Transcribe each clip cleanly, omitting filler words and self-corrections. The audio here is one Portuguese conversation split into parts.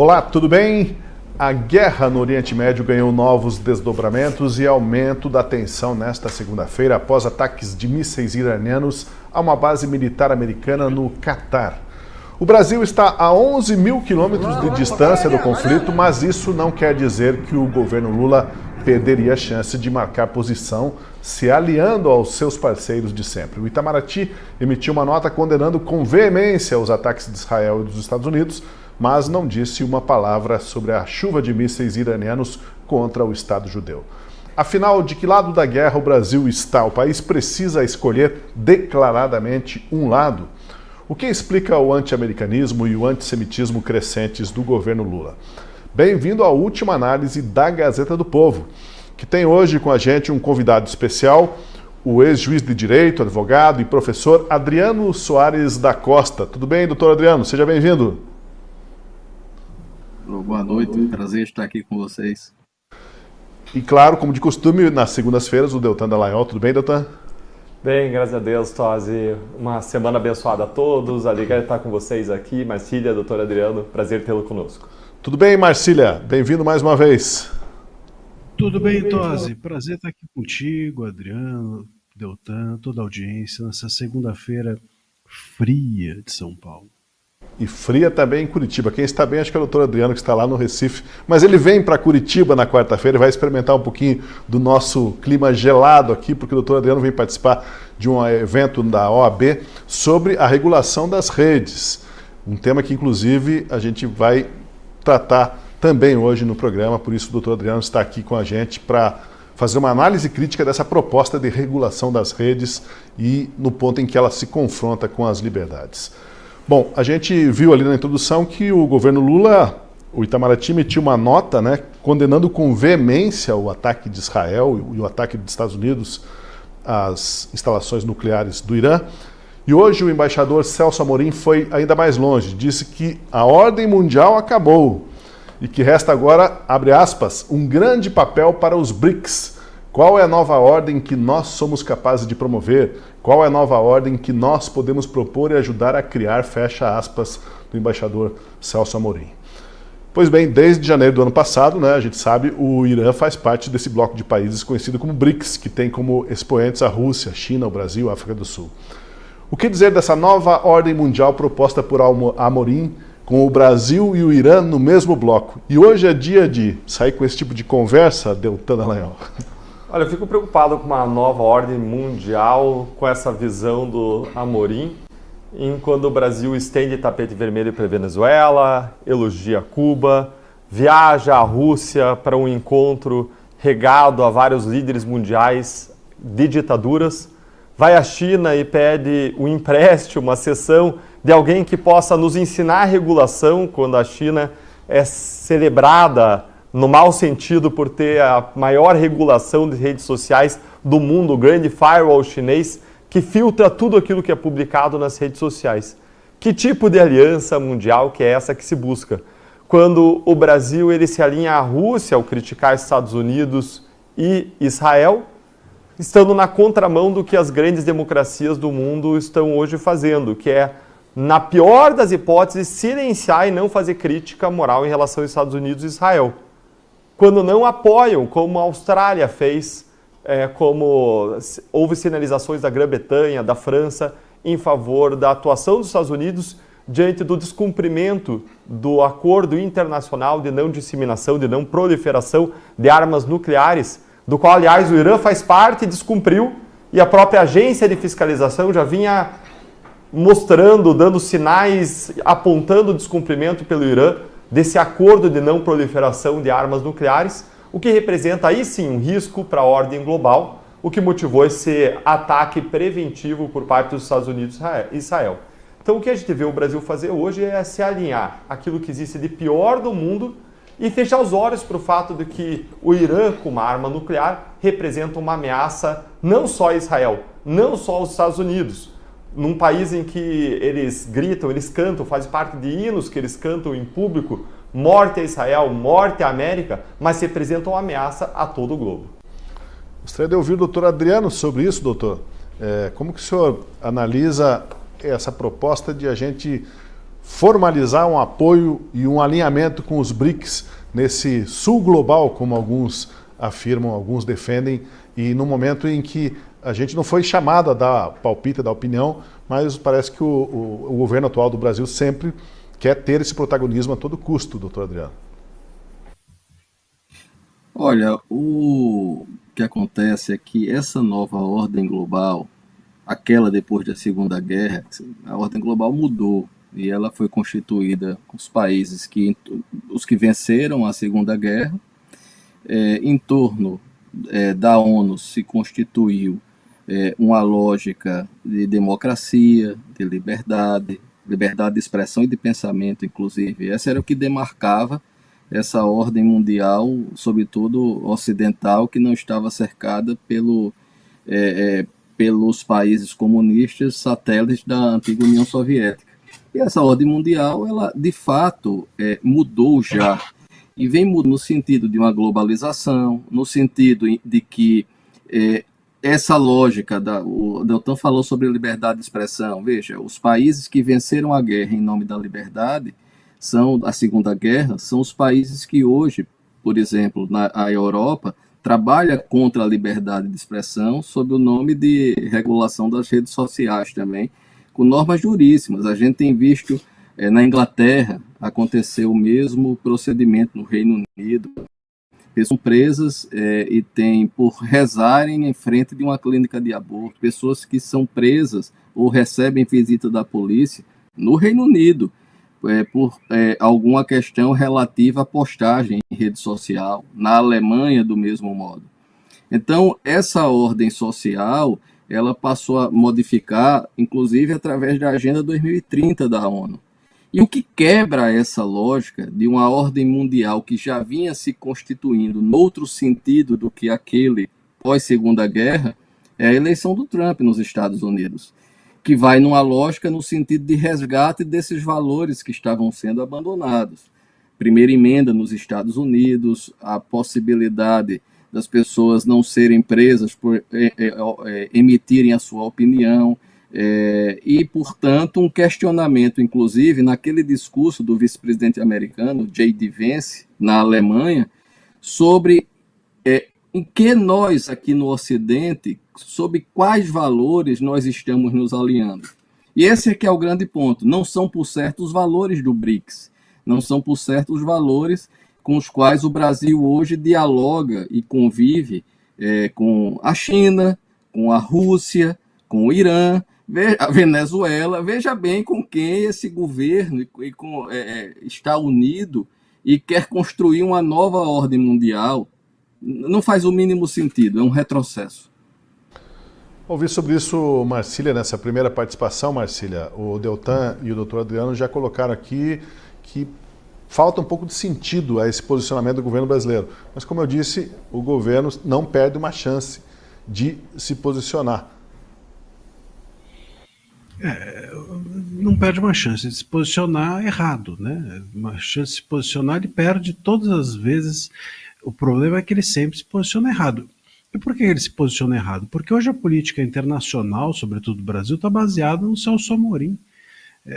Olá, tudo bem? A guerra no Oriente Médio ganhou novos desdobramentos e aumento da tensão nesta segunda-feira após ataques de mísseis iranianos a uma base militar americana no Catar. O Brasil está a 11 mil quilômetros de distância do conflito, mas isso não quer dizer que o governo Lula perderia a chance de marcar posição se aliando aos seus parceiros de sempre. O Itamaraty emitiu uma nota condenando com veemência os ataques de Israel e dos Estados Unidos, mas não disse uma palavra sobre a chuva de mísseis iranianos contra o Estado judeu. Afinal, de que lado da guerra o Brasil está? O país precisa escolher declaradamente um lado? O que explica o anti-americanismo e o antissemitismo crescentes do governo Lula? Bem-vindo à última análise da Gazeta do Povo, que tem hoje com a gente um convidado especial, o ex-juiz de direito, advogado e professor Adriano Soares da Costa. Tudo bem, doutor Adriano? Seja bem-vindo. Boa noite, prazer estar aqui com vocês. E claro, como de costume, nas segundas-feiras, o Deltan Dallagnol. Tudo bem, Deltan? Bem, graças a Deus, Tosi. Uma semana abençoada a todos. Alegria de estar com vocês aqui. Marcília, doutor Adriano, prazer tê-lo conosco. Tudo bem, Marcília? Bem-vindo mais uma vez. Tudo bem, Tosi. Prazer estar aqui contigo, Adriano, Deltan, toda a audiência, nessa segunda-feira fria de São Paulo. E fria também em Curitiba. Quem está bem acho que é o doutor Adriano, que está lá no Recife. Mas ele vem para Curitiba na quarta-feira e vai experimentar um pouquinho do nosso clima gelado aqui, porque o doutor Adriano vem participar de um evento da OAB sobre a regulação das redes. Um tema que, inclusive, a gente vai tratar também hoje no programa. Por isso o doutor Adriano está aqui com a gente para fazer uma análise crítica dessa proposta de regulação das redes e no ponto em que ela se confronta com as liberdades. Bom, a gente viu ali na introdução que o governo Lula, o Itamaraty, emitiu uma nota, condenando com veemência o ataque de Israel e o ataque dos Estados Unidos às instalações nucleares do Irã. E hoje o embaixador Celso Amorim foi ainda mais longe, disse que a ordem mundial acabou e que resta agora, abre aspas, um grande papel para os BRICS. Qual é a nova ordem que nós somos capazes de promover? Qual é a nova ordem que nós podemos propor e ajudar a criar, fecha aspas, do embaixador Celso Amorim? Pois bem, desde janeiro do ano passado, a gente sabe, o Irã faz parte desse bloco de países conhecido como BRICS, que tem como expoentes a Rússia, a China, o Brasil, a África do Sul. O que dizer dessa nova ordem mundial proposta por Amorim, com o Brasil e o Irã no mesmo bloco? E hoje é dia de sair com esse tipo de conversa, Deltan Dallagnol? Olha, eu fico preocupado com uma nova ordem mundial, com essa visão do Amorim, enquanto o Brasil estende tapete vermelho para a Venezuela, elogia Cuba, viaja à Rússia para um encontro regado a vários líderes mundiais de ditaduras, vai à China e pede um empréstimo, uma cessão de alguém que possa nos ensinar a regulação, quando a China é celebrada no mau sentido por ter a maior regulação de redes sociais do mundo, o grande firewall chinês, que filtra tudo aquilo que é publicado nas redes sociais. Que tipo de aliança mundial que é essa que se busca? Quando o Brasil ele se alinha à Rússia ao criticar Estados Unidos e Israel, estando na contramão do que as grandes democracias do mundo estão hoje fazendo, que é, na pior das hipóteses, silenciar e não fazer crítica moral em relação aos Estados Unidos e Israel. Quando não apoiam, como a Austrália fez, como houve sinalizações da Grã-Bretanha, da França, em favor da atuação dos Estados Unidos diante do descumprimento do acordo internacional de não disseminação, de não proliferação de armas nucleares, do qual, aliás, o Irã faz parte e descumpriu, e a própria agência de fiscalização já vinha mostrando, dando sinais, apontando o descumprimento pelo Irã desse acordo de não proliferação de armas nucleares, o que representa aí sim um risco para a ordem global, o que motivou esse ataque preventivo por parte dos Estados Unidos e Israel. Então o que a gente vê o Brasil fazer hoje é se alinhar àquilo que existe de pior do mundo e fechar os olhos para o fato de que o Irã, com uma arma nuclear, representa uma ameaça não só a Israel, não só aos Estados Unidos, num país em que eles gritam, eles cantam, faz parte de hinos que eles cantam em público, morte a Israel, morte à América, mas representam uma ameaça a todo o globo. Gostaria de ouvir o doutor Adriano sobre isso, doutor. Como que o senhor analisa essa proposta de a gente formalizar um apoio e um alinhamento com os BRICS nesse sul global, como alguns afirmam, alguns defendem, e no momento em que a gente não foi chamado a dar palpite, a dar opinião, mas parece que o governo atual do Brasil sempre quer ter esse protagonismo a todo custo, doutor Adriano. Olha, o que acontece é que essa nova ordem global, aquela depois da Segunda Guerra, a ordem global mudou e ela foi constituída com os que venceram a Segunda Guerra. Em torno da ONU se constituiu uma lógica de democracia, de liberdade de expressão e de pensamento, inclusive. Essa era o que demarcava essa ordem mundial, sobretudo ocidental, que não estava cercada pelos países comunistas satélites da antiga União Soviética. E essa ordem mundial, ela de fato mudou já, e vem mudando no sentido de uma globalização, no sentido de que essa lógica, o Deltan falou sobre liberdade de expressão. Veja, os países que venceram a guerra em nome da liberdade, a Segunda Guerra, são os países que hoje, por exemplo, a Europa, trabalha contra a liberdade de expressão sob o nome de regulação das redes sociais também, com normas duríssimas. A gente tem visto na Inglaterra acontecer o mesmo procedimento no Reino Unido. Pessoas são presas e tem por rezarem em frente de uma clínica de aborto, pessoas que são presas ou recebem visita da polícia no Reino Unido por alguma questão relativa à postagem em rede social, na Alemanha do mesmo modo. Então, essa ordem social, ela passou a modificar, inclusive através da Agenda 2030 da ONU. E o que quebra essa lógica de uma ordem mundial que já vinha se constituindo noutro sentido do que aquele pós-Segunda Guerra é a eleição do Trump nos Estados Unidos, que vai numa lógica no sentido de resgate desses valores que estavam sendo abandonados. Primeira emenda nos Estados Unidos, a possibilidade das pessoas não serem presas por emitirem a sua opinião, e, portanto, um questionamento, inclusive, naquele discurso do vice-presidente americano, J.D. Vance, na Alemanha, sobre em que nós, aqui no Ocidente, sobre quais valores nós estamos nos alinhando. E esse aqui é o grande ponto. Não são, por certo, os valores do BRICS, não são, por certo, os valores com os quais o Brasil hoje dialoga e convive com a China, com a Rússia, com o Irã, a Venezuela. Veja bem com quem esse governo está unido e quer construir uma nova ordem mundial. Não faz o mínimo sentido, é um retrocesso. Ouvi sobre isso, Marcília, nessa primeira participação, Marcília. O Deltan e o doutor Adriano já colocaram aqui que falta um pouco de sentido a esse posicionamento do governo brasileiro. Mas, como eu disse, o governo não perde uma chance de se posicionar. Não perde uma chance de se posicionar errado, né? Uma chance de se posicionar, ele perde todas as vezes. O problema é que ele sempre se posiciona errado. E por que ele se posiciona errado? Porque hoje a política internacional, sobretudo do Brasil, está baseada no Celso Amorim.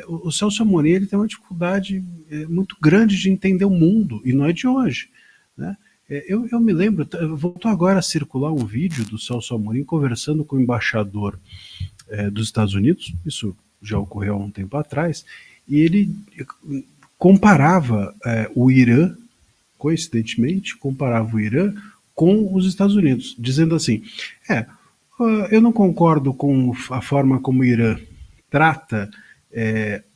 O Celso Amorim, ele tem uma dificuldade muito grande de entender o mundo, e não é de hoje, né? Eu me lembro, voltou agora a circular um vídeo do Celso Amorim conversando com o embaixador dos Estados Unidos, isso já ocorreu há um tempo atrás, e ele comparava o Irã, coincidentemente, comparava o Irã com os Estados Unidos, dizendo assim, eu não concordo com a forma como o Irã trata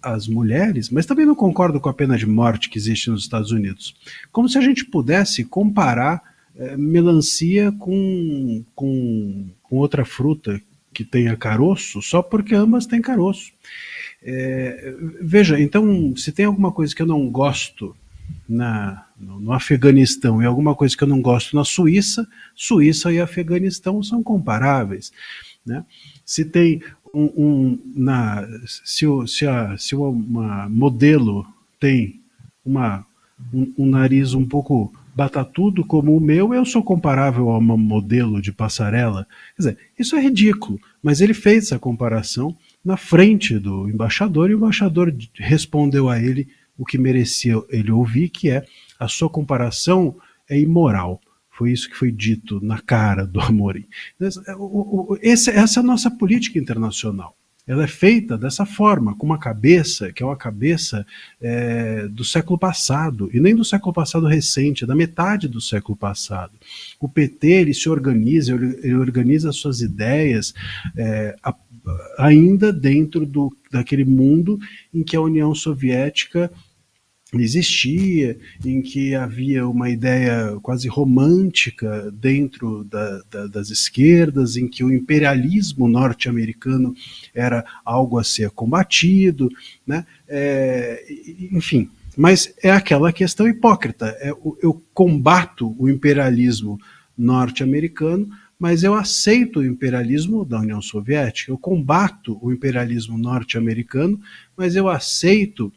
as mulheres, mas também não concordo com a pena de morte que existe nos Estados Unidos. Como se a gente pudesse comparar melancia com outra fruta que tenha caroço, só porque ambas têm caroço. Veja, então, se tem alguma coisa que eu não gosto no Afeganistão e alguma coisa que eu não gosto na Suíça, Suíça e Afeganistão são comparáveis, né? Se tem se uma modelo tem um nariz um pouco batatudo como o meu, eu sou comparável a uma modelo de passarela. Quer dizer, isso é ridículo, mas ele fez essa comparação na frente do embaixador, e o embaixador respondeu a ele o que merecia ele ouvir, que é: a sua comparação é imoral. Foi isso que foi dito na cara do Amorim. Essa é a nossa política internacional. Ela é feita dessa forma, com uma cabeça que é uma cabeça do século passado, e nem do século passado recente, é da metade do século passado. O PT ele se organiza, ele organiza as suas ideias ainda dentro daquele mundo em que a União Soviética existia, em que havia uma ideia quase romântica dentro das esquerdas, em que o imperialismo norte-americano era algo a ser combatido, né? Enfim, mas é aquela questão hipócrita. Eu combato o imperialismo norte-americano, mas eu aceito o imperialismo da União Soviética. Eu combato o imperialismo norte-americano, mas eu aceito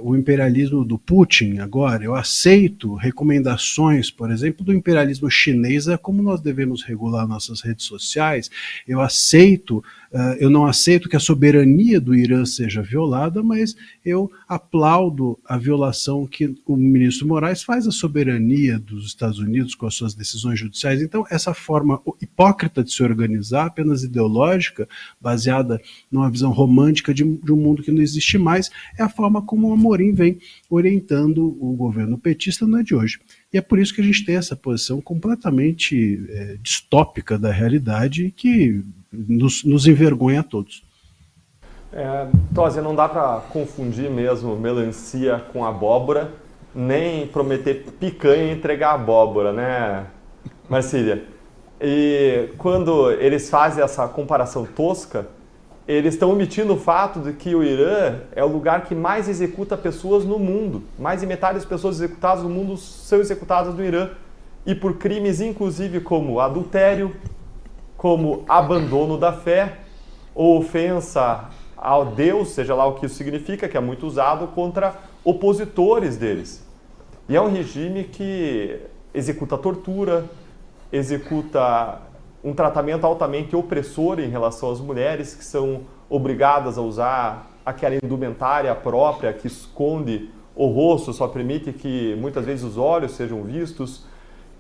o imperialismo do Putin agora. Eu aceito recomendações, por exemplo, do imperialismo chinês, como nós devemos regular nossas redes sociais. Eu não aceito que a soberania do Irã seja violada, mas eu aplaudo a violação que o ministro Moraes faz à soberania dos Estados Unidos com as suas decisões judiciais. Então, essa forma hipócrita de se organizar, apenas ideológica, baseada numa visão romântica de um mundo que não existe mais, é a forma como o Amorim vem orientando o governo petista, não é de hoje. E é por isso que a gente tem essa posição completamente distópica da realidade, que nos envergonha a todos. Tosi, não dá para confundir mesmo melancia com abóbora, nem prometer picanha e entregar abóbora, né, Marcília? E quando eles fazem essa comparação tosca, eles estão omitindo o fato de que o Irã é o lugar que mais executa pessoas no mundo. Mais de metade das pessoas executadas no mundo são executadas no Irã. E por crimes, inclusive, como adultério, como abandono da fé, ou ofensa ao Deus, seja lá o que isso significa, que é muito usado contra opositores deles. E é um regime que executa tortura, executa um tratamento altamente opressor em relação às mulheres, que são obrigadas a usar aquela indumentária própria que esconde o rosto, só permite que muitas vezes os olhos sejam vistos,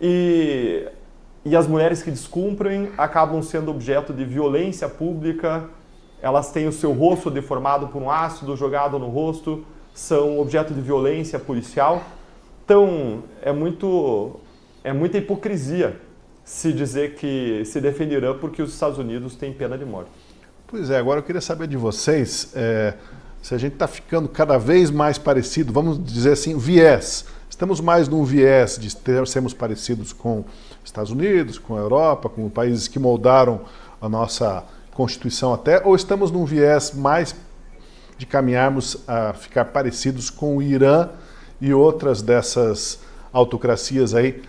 e as mulheres que descumprem acabam sendo objeto de violência pública. Elas têm o seu rosto deformado por um ácido jogado no rosto, são objeto de violência policial. Então, é muita hipocrisia se dizer que se defenderão porque os Estados Unidos têm pena de morte. Pois é, agora eu queria saber de vocês se a gente está ficando cada vez mais parecido, vamos dizer assim, viés. Estamos mais num viés de sermos parecidos com os Estados Unidos, com a Europa, com países que moldaram a nossa Constituição até, ou estamos num viés mais de caminharmos a ficar parecidos com o Irã e outras dessas autocracias aí,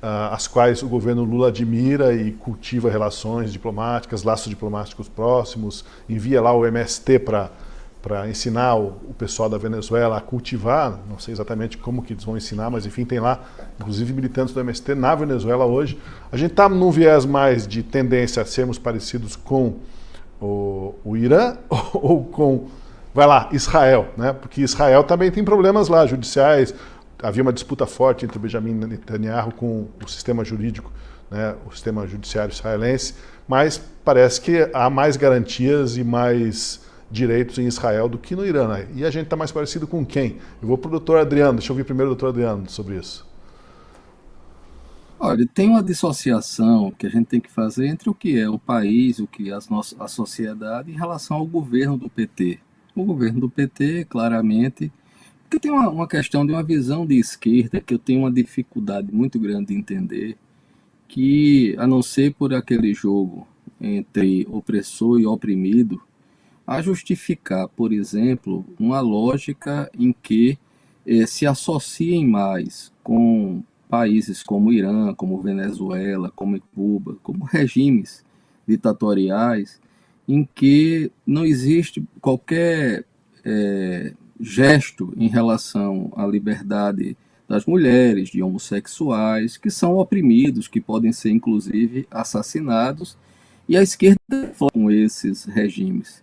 as quais o governo Lula admira e cultiva relações diplomáticas, laços diplomáticos próximos, envia lá o MST para ensinar o pessoal da Venezuela a cultivar, não sei exatamente como que eles vão ensinar, mas enfim, tem lá, inclusive militantes do MST na Venezuela hoje. A gente está num viés mais de tendência a sermos parecidos com o Irã ou com, vai lá, Israel, né? Porque Israel também tem problemas lá, judiciais. Havia uma disputa forte entre Benjamin Netanyahu com o sistema jurídico, né, o sistema judiciário israelense, mas parece que há mais garantias e mais direitos em Israel do que no Irã, né? E a gente está mais parecido com quem? Eu vou para o doutor Adriano, deixa eu ouvir primeiro o doutor Adriano sobre isso. Olha, tem uma dissociação que a gente tem que fazer entre o que é o país, o que é a sociedade em relação ao governo do PT. O governo do PT, claramente, porque tem uma questão de uma visão de esquerda que eu tenho uma dificuldade muito grande de entender, que, a não ser por aquele jogo entre opressor e oprimido, a justificar, por exemplo, uma lógica em que se associem mais com países como Irã, como Venezuela, como Cuba, como regimes ditatoriais, em que não existe qualquer gesto em relação à liberdade das mulheres, de homossexuais, que são oprimidos, que podem ser inclusive assassinados, E a esquerda com esses regimes.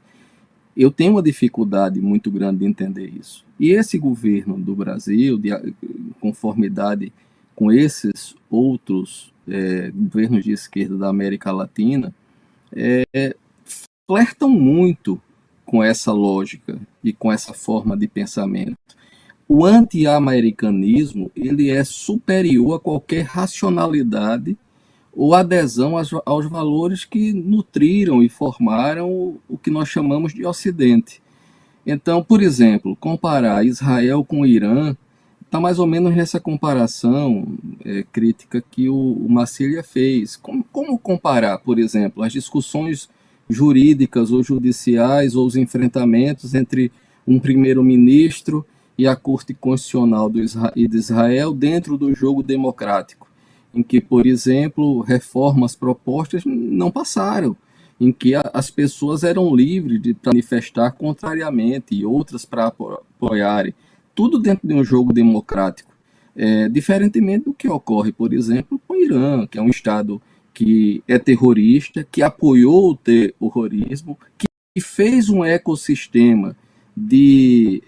Eu tenho uma dificuldade muito grande de entender isso. E esse governo do Brasil, de conformidade com esses outros governos de esquerda da América Latina, flertam muito com essa lógica e com essa forma de pensamento. O anti-americanismo, ele é superior a qualquer racionalidade ou adesão aos valores que nutriram e formaram o que nós chamamos de Ocidente. Então, por exemplo, comparar Israel com o Irã está mais ou menos nessa comparação crítica que o Marcília fez. Como comparar, por exemplo, as discussões jurídicas ou judiciais ou os enfrentamentos entre um primeiro-ministro e a Corte Constitucional de Israel dentro do jogo democrático, em que, por exemplo, reformas propostas não passaram, em que as pessoas eram livres de manifestar contrariamente e outras para apoiarem, tudo dentro de um jogo democrático, diferentemente do que ocorre, por exemplo, com o Irã, que é um Estado que é terrorista, que apoiou o terrorismo, que fez um ecossistema de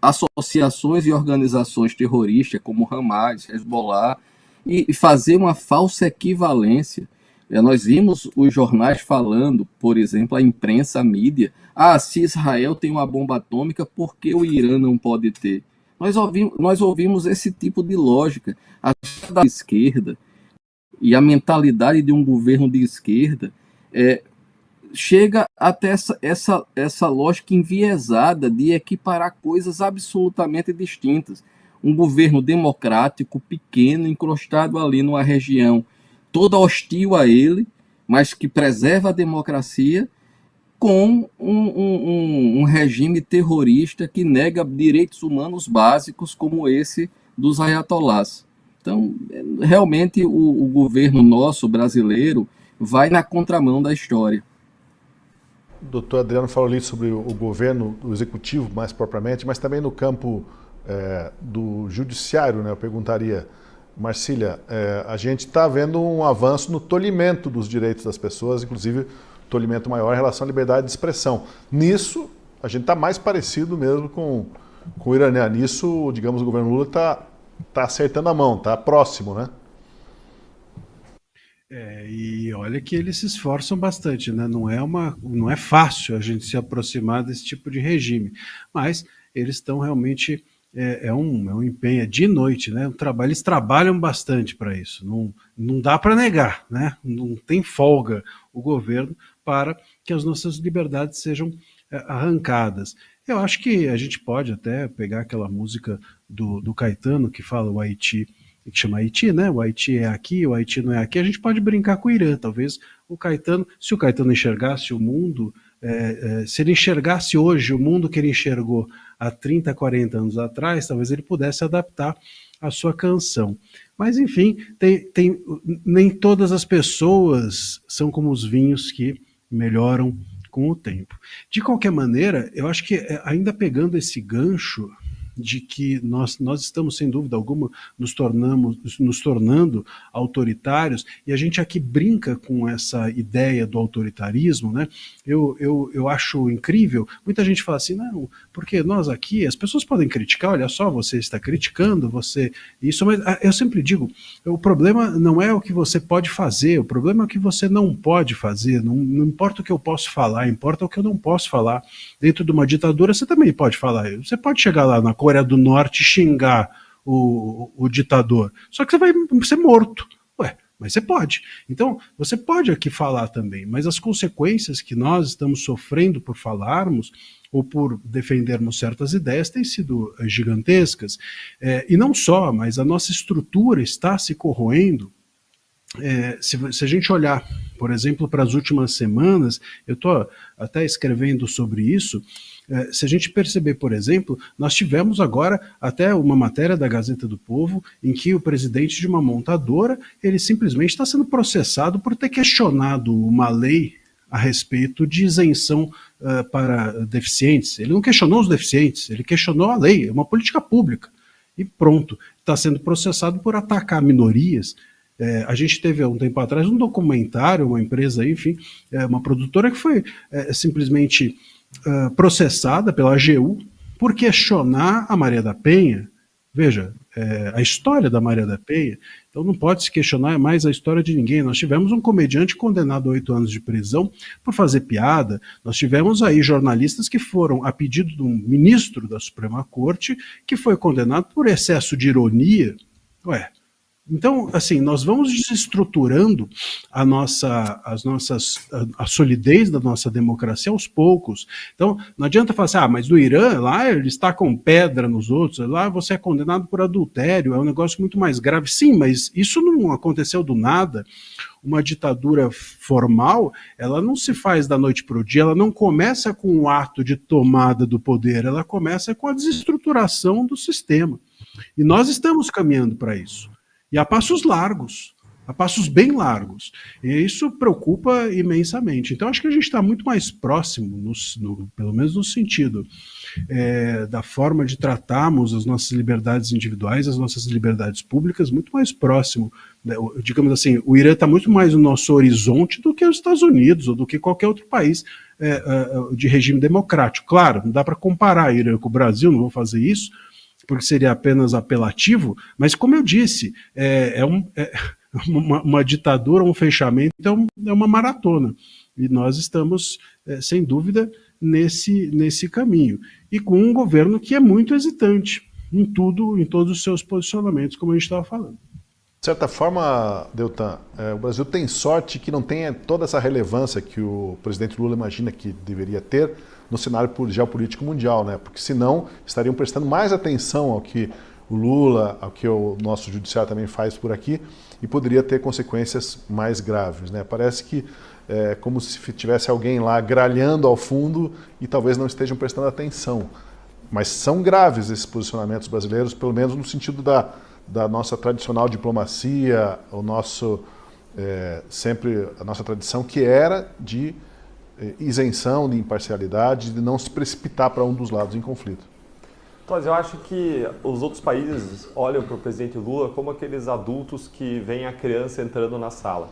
associações e organizações terroristas como Hamas, Hezbollah, e fazer uma falsa equivalência. Nós vimos os jornais falando, por exemplo, a imprensa, a mídia, se Israel tem uma bomba atômica, por que o Irã não pode ter? Nós ouvimos esse tipo de lógica. A da esquerda e a mentalidade de um governo de esquerda chega até essa lógica enviesada de equiparar coisas absolutamente distintas. Um governo democrático, pequeno, encrostado ali numa região toda hostil a ele, mas que preserva a democracia, com um regime terrorista que nega direitos humanos básicos como esse dos ayatolás. Então, realmente, o governo nosso, brasileiro, vai na contramão da história. O doutor Adriano falou ali sobre o governo, o executivo mais propriamente, mas também no campo do judiciário, né? Eu perguntaria, Marcília, a gente está vendo um avanço no tolhimento dos direitos das pessoas, inclusive tolhimento maior em relação à liberdade de expressão. Nisso, a gente está mais parecido mesmo com o Irã. Nisso, digamos, o governo Lula está acertando a mão, está próximo, né? E olha que eles se esforçam bastante, né? Não é fácil a gente se aproximar desse tipo de regime, mas eles estão realmente... É um empenho, de noite, né? Eles trabalham bastante para isso, não dá para negar, né? Não tem folga o governo para que as nossas liberdades sejam arrancadas. Eu acho que a gente pode até pegar aquela música do Caetano que fala o Haiti, que chama Haiti, né? O Haiti é aqui, o Haiti não é aqui. A gente pode brincar com o Irã, talvez se o Caetano enxergasse o mundo, se ele enxergasse hoje o mundo que ele enxergou há 30, 40 anos atrás, talvez ele pudesse adaptar a sua canção. Mas, enfim, nem todas as pessoas são como os vinhos que melhoram com o tempo. De qualquer maneira, eu acho que ainda pegando esse gancho de que nós estamos, sem dúvida alguma, nos tornando autoritários, e a gente aqui brinca com essa ideia do autoritarismo, né? Eu acho incrível, muita gente fala assim, não, porque nós aqui, as pessoas podem criticar, olha só, você está criticando, isso, mas eu sempre digo, o problema não é o que você pode fazer, o problema é o que você não pode fazer, não importa o que eu posso falar, importa o que eu não posso falar. Dentro de uma ditadura você também pode falar, você pode chegar lá na Coreia do Norte e xingar o ditador, só que você vai ser morto. Mas você pode. Então, você pode aqui falar também, mas as consequências que nós estamos sofrendo por falarmos ou por defendermos certas ideias têm sido gigantescas. E não só, mas a nossa estrutura está se corroendo. Se a gente olhar, por exemplo, para as últimas semanas, eu estou até escrevendo sobre isso, se a gente perceber, por exemplo, nós tivemos agora até uma matéria da Gazeta do Povo em que o presidente de uma montadora, ele simplesmente está sendo processado por ter questionado uma lei a respeito de isenção para deficientes. Ele não questionou os deficientes, ele questionou a lei, é uma política pública. E pronto, está sendo processado por atacar minorias. A gente teve há um tempo atrás um documentário, uma empresa, enfim, uma produtora que foi simplesmente processada pela AGU por questionar a Maria da Penha. Veja, a história da Maria da Penha, então não pode se questionar mais a história de ninguém. Nós tivemos um comediante condenado a 8 anos de prisão por fazer piada, nós tivemos aí jornalistas que foram, a pedido de um ministro da Suprema Corte, que foi condenado por excesso de ironia. Então, assim, nós vamos desestruturando a solidez da nossa democracia aos poucos. Então, não adianta falar assim, mas no Irã, lá eles tacam pedra nos outros, lá você é condenado por adultério, é um negócio muito mais grave. Sim, mas isso não aconteceu do nada. Uma ditadura formal, ela não se faz da noite para o dia, ela não começa com um ato de tomada do poder, ela começa com a desestruturação do sistema. E nós estamos caminhando para isso. E a passos largos, a passos bem largos. E isso preocupa imensamente. Então, acho que a gente está muito mais próximo, pelo menos no sentido da forma de tratarmos as nossas liberdades individuais, as nossas liberdades públicas, muito mais próximo. Digamos assim, o Irã está muito mais no nosso horizonte do que os Estados Unidos ou do que qualquer outro país de regime democrático. Claro, não dá para comparar Irã com o Brasil, não vou fazer isso, porque seria apenas apelativo, mas como eu disse, uma ditadura, um fechamento, é uma maratona. E nós estamos, sem dúvida, nesse caminho. E com um governo que é muito hesitante em tudo, em todos os seus posicionamentos, como a gente estava falando. De certa forma, Deltan, o Brasil tem sorte que não tenha toda essa relevância que o presidente Lula imagina que deveria ter no cenário geopolítico mundial, né? Porque senão estariam prestando mais atenção ao que o Lula, ao que o nosso judiciário também faz por aqui, e poderia ter consequências mais graves, né? Parece que é como se tivesse alguém lá gralhando ao fundo e talvez não estejam prestando atenção. Mas são graves esses posicionamentos brasileiros, pelo menos no sentido da nossa tradicional diplomacia, sempre a nossa tradição, que era de isenção, de imparcialidade, de não se precipitar para um dos lados em conflito. Mas eu acho que os outros países olham para o presidente Lula como aqueles adultos que veem a criança entrando na sala.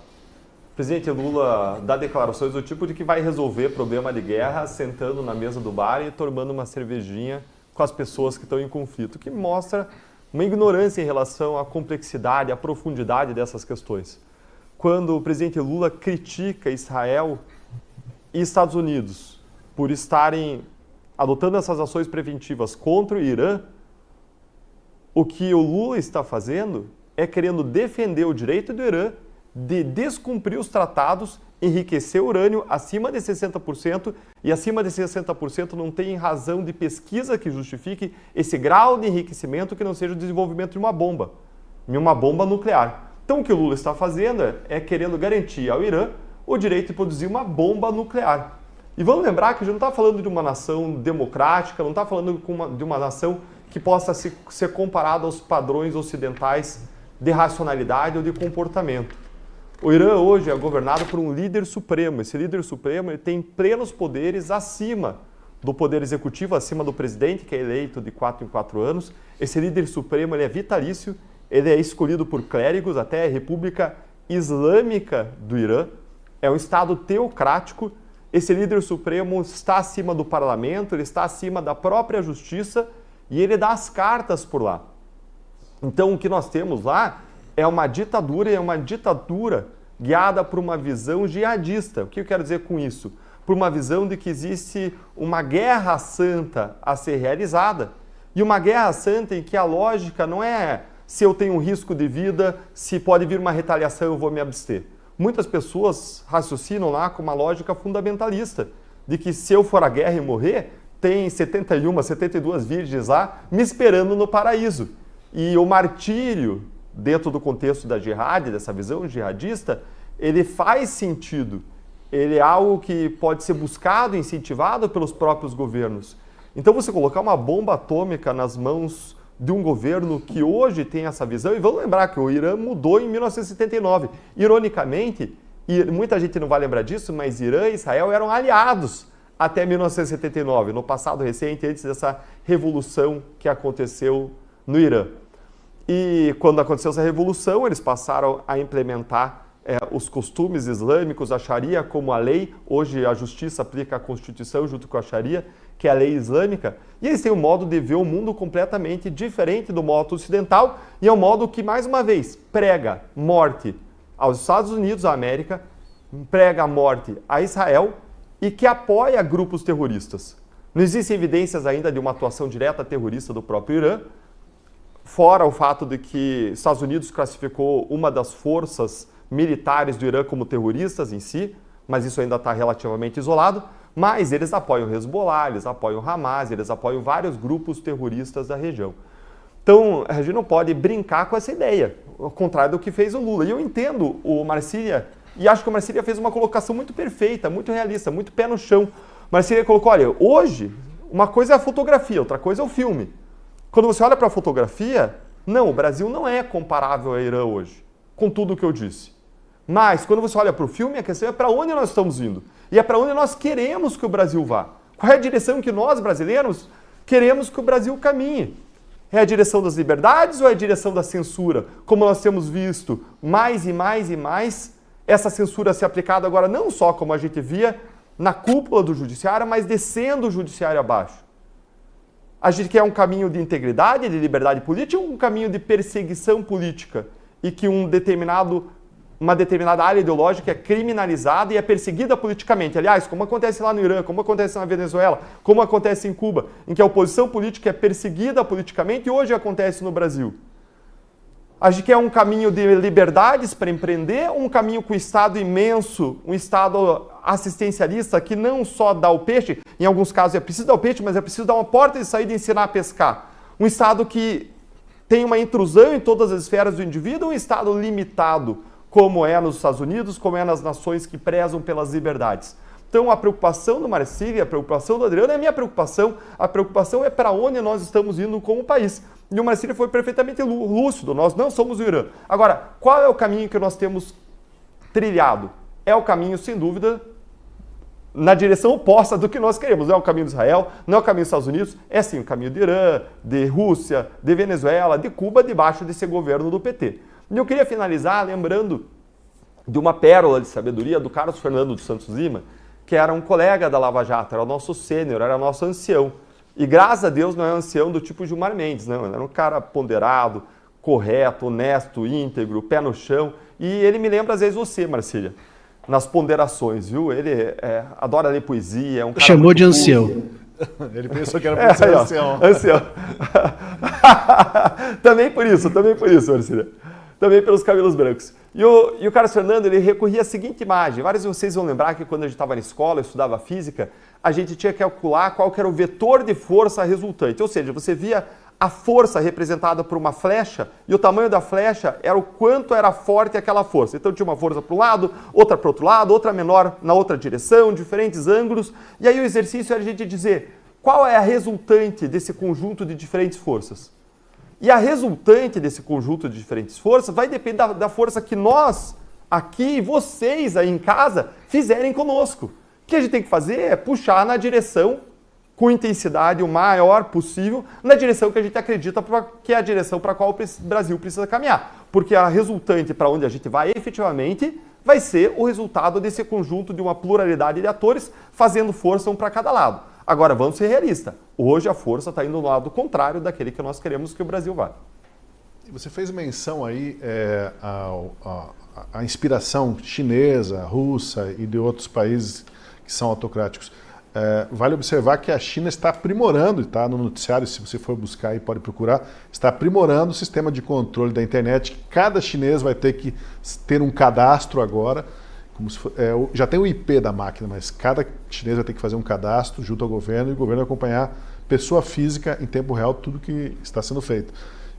O presidente Lula dá declarações do tipo de que vai resolver problema de guerra sentando na mesa do bar e tomando uma cervejinha com as pessoas que estão em conflito, que mostra uma ignorância em relação à complexidade, à profundidade dessas questões. Quando o presidente Lula critica Israel e Estados Unidos por estarem adotando essas ações preventivas contra o Irã, o que o Lula está fazendo é querendo defender o direito do Irã de descumprir os tratados, enriquecer urânio acima de 60%, e acima de 60% não tem razão de pesquisa que justifique esse grau de enriquecimento que não seja o desenvolvimento de uma bomba nuclear. Então o que o Lula está fazendo é querendo garantir ao Irã o direito de produzir uma bomba nuclear. E vamos lembrar que a gente não está falando de uma nação democrática, não está falando de uma nação que possa ser comparada aos padrões ocidentais de racionalidade ou de comportamento. O Irã hoje é governado por um líder supremo. Esse líder supremo ele tem plenos poderes acima do poder executivo, acima do presidente, que é eleito de 4 em 4 anos. Esse líder supremo ele é vitalício, ele é escolhido por clérigos, até a República Islâmica do Irã. É um Estado teocrático. Esse líder supremo está acima do parlamento, ele está acima da própria justiça e ele dá as cartas por lá. Então o que nós temos lá é uma ditadura, e é uma ditadura guiada por uma visão jihadista. O que eu quero dizer com isso? Por uma visão de que existe uma guerra santa a ser realizada, e uma guerra santa em que a lógica não é se eu tenho um risco de vida, se pode vir uma retaliação eu vou me abster. Muitas pessoas raciocinam lá com uma lógica fundamentalista, de que se eu for à guerra e morrer, tem 71, 72 virgens lá me esperando no paraíso. E o martírio, dentro do contexto da jihad, dessa visão jihadista, ele faz sentido. Ele é algo que pode ser buscado e incentivado pelos próprios governos. Então você colocar uma bomba atômica nas mãos de um governo que hoje tem essa visão, e vamos lembrar que o Irã mudou em 1979. Ironicamente, e muita gente não vai lembrar disso, mas Irã e Israel eram aliados até 1979, no passado recente, antes dessa revolução que aconteceu no Irã. E quando aconteceu essa revolução, eles passaram a implementar os costumes islâmicos, a Sharia como a lei. Hoje a justiça aplica a Constituição junto com a Sharia, que é a lei islâmica. E eles têm um modo de ver o mundo completamente diferente do modo ocidental, e é um modo que, mais uma vez, prega morte aos Estados Unidos da América, prega a morte a Israel e que apoia grupos terroristas. Não existem evidências ainda de uma atuação direta terrorista do próprio Irã, fora o fato de que os Estados Unidos classificou uma das forças militares do Irã como terroristas em si, mas isso ainda está relativamente isolado, mas eles apoiam o Hezbollah, eles apoiam o Hamas, eles apoiam vários grupos terroristas da região. Então, a gente não pode brincar com essa ideia, ao contrário do que fez o Lula. E eu entendo o Marcília, e acho que o Marcília fez uma colocação muito perfeita, muito realista, muito pé no chão. O Marcília colocou, olha, hoje, uma coisa é a fotografia, outra coisa é o filme. Quando você olha para a fotografia, não, o Brasil não é comparável ao Irã hoje, com tudo o que eu disse. Mas, quando você olha para o filme, a questão é para onde nós estamos indo. E é para onde nós queremos que o Brasil vá. Qual é a direção que nós, brasileiros, queremos que o Brasil caminhe? É a direção das liberdades ou é a direção da censura? Como nós temos visto mais e mais e mais essa censura ser aplicada agora não só como a gente via na cúpula do judiciário, mas descendo o judiciário abaixo. A gente quer um caminho de integridade, de liberdade política ou um caminho de perseguição política e que uma determinada área ideológica é criminalizada e é perseguida politicamente. Aliás, como acontece lá no Irã, como acontece na Venezuela, como acontece em Cuba, em que a oposição política é perseguida politicamente e hoje acontece no Brasil. A gente quer um caminho de liberdades para empreender, um caminho com um Estado imenso, um Estado assistencialista que não só dá o peixe, em alguns casos é preciso dar o peixe, mas é preciso dar uma porta de saída e ensinar a pescar. Um Estado que tem uma intrusão em todas as esferas do indivíduo, um Estado limitado, como é nos Estados Unidos, como é nas nações que prezam pelas liberdades. Então a preocupação do Marcília, a preocupação do Adriano é a minha preocupação. A preocupação é para onde nós estamos indo como país. E o Marcília foi perfeitamente lúcido, nós não somos o Irã. Agora, qual é o caminho que nós temos trilhado? É o caminho, sem dúvida, na direção oposta do que nós queremos. Não é o caminho de Israel, não é o caminho dos Estados Unidos, é sim o caminho do Irã, de Rússia, de Venezuela, de Cuba, debaixo desse governo do PT. E eu queria finalizar lembrando de uma pérola de sabedoria do Carlos Fernando dos Santos Lima, que era um colega da Lava Jato, era o nosso sênior, era o nosso ancião. E graças a Deus não é um ancião do tipo Gilmar Mendes, não. Era um cara ponderado, correto, honesto, íntegro, pé no chão. E ele me lembra às vezes você, Marcília, nas ponderações, viu? Ele adora ler poesia, é um cara chamou de ancião. Ele pensou que era por ser ancião. Ancião. Também por isso, Marcília. Também pelos cabelos brancos. E o Carlos Fernando, ele recorria à seguinte imagem. Vários de vocês vão lembrar que quando a gente estava na escola, eu estudava física, a gente tinha que calcular qual que era o vetor de força resultante. Ou seja, você via a força representada por uma flecha e o tamanho da flecha era o quanto era forte aquela força. Então tinha uma força para um lado, outra para o outro lado, outra menor na outra direção, diferentes ângulos. E aí o exercício era a gente dizer qual é a resultante desse conjunto de diferentes forças. E a resultante desse conjunto de diferentes forças vai depender da força que nós, aqui, vocês aí em casa, fizerem conosco. O que a gente tem que fazer é puxar na direção, com intensidade o maior possível, na direção que a gente acredita que é a direção para a qual o Brasil precisa caminhar. Porque a resultante para onde a gente vai efetivamente vai ser o resultado desse conjunto de uma pluralidade de atores fazendo força um para cada lado. Agora, vamos ser realistas. Hoje a força está indo no lado contrário daquele que nós queremos que o Brasil vá. Você fez menção aí à inspiração chinesa, russa e de outros países que são autocráticos. Vale observar que a China está aprimorando, está no noticiário, se você for buscar aí pode procurar, está aprimorando o sistema de controle da internet. Cada chinês vai ter que ter um cadastro agora, como se for, já tem o IP da máquina, mas cada chinês vai ter que fazer um cadastro junto ao governo e o governo vai acompanhar pessoa física em tempo real tudo que está sendo feito.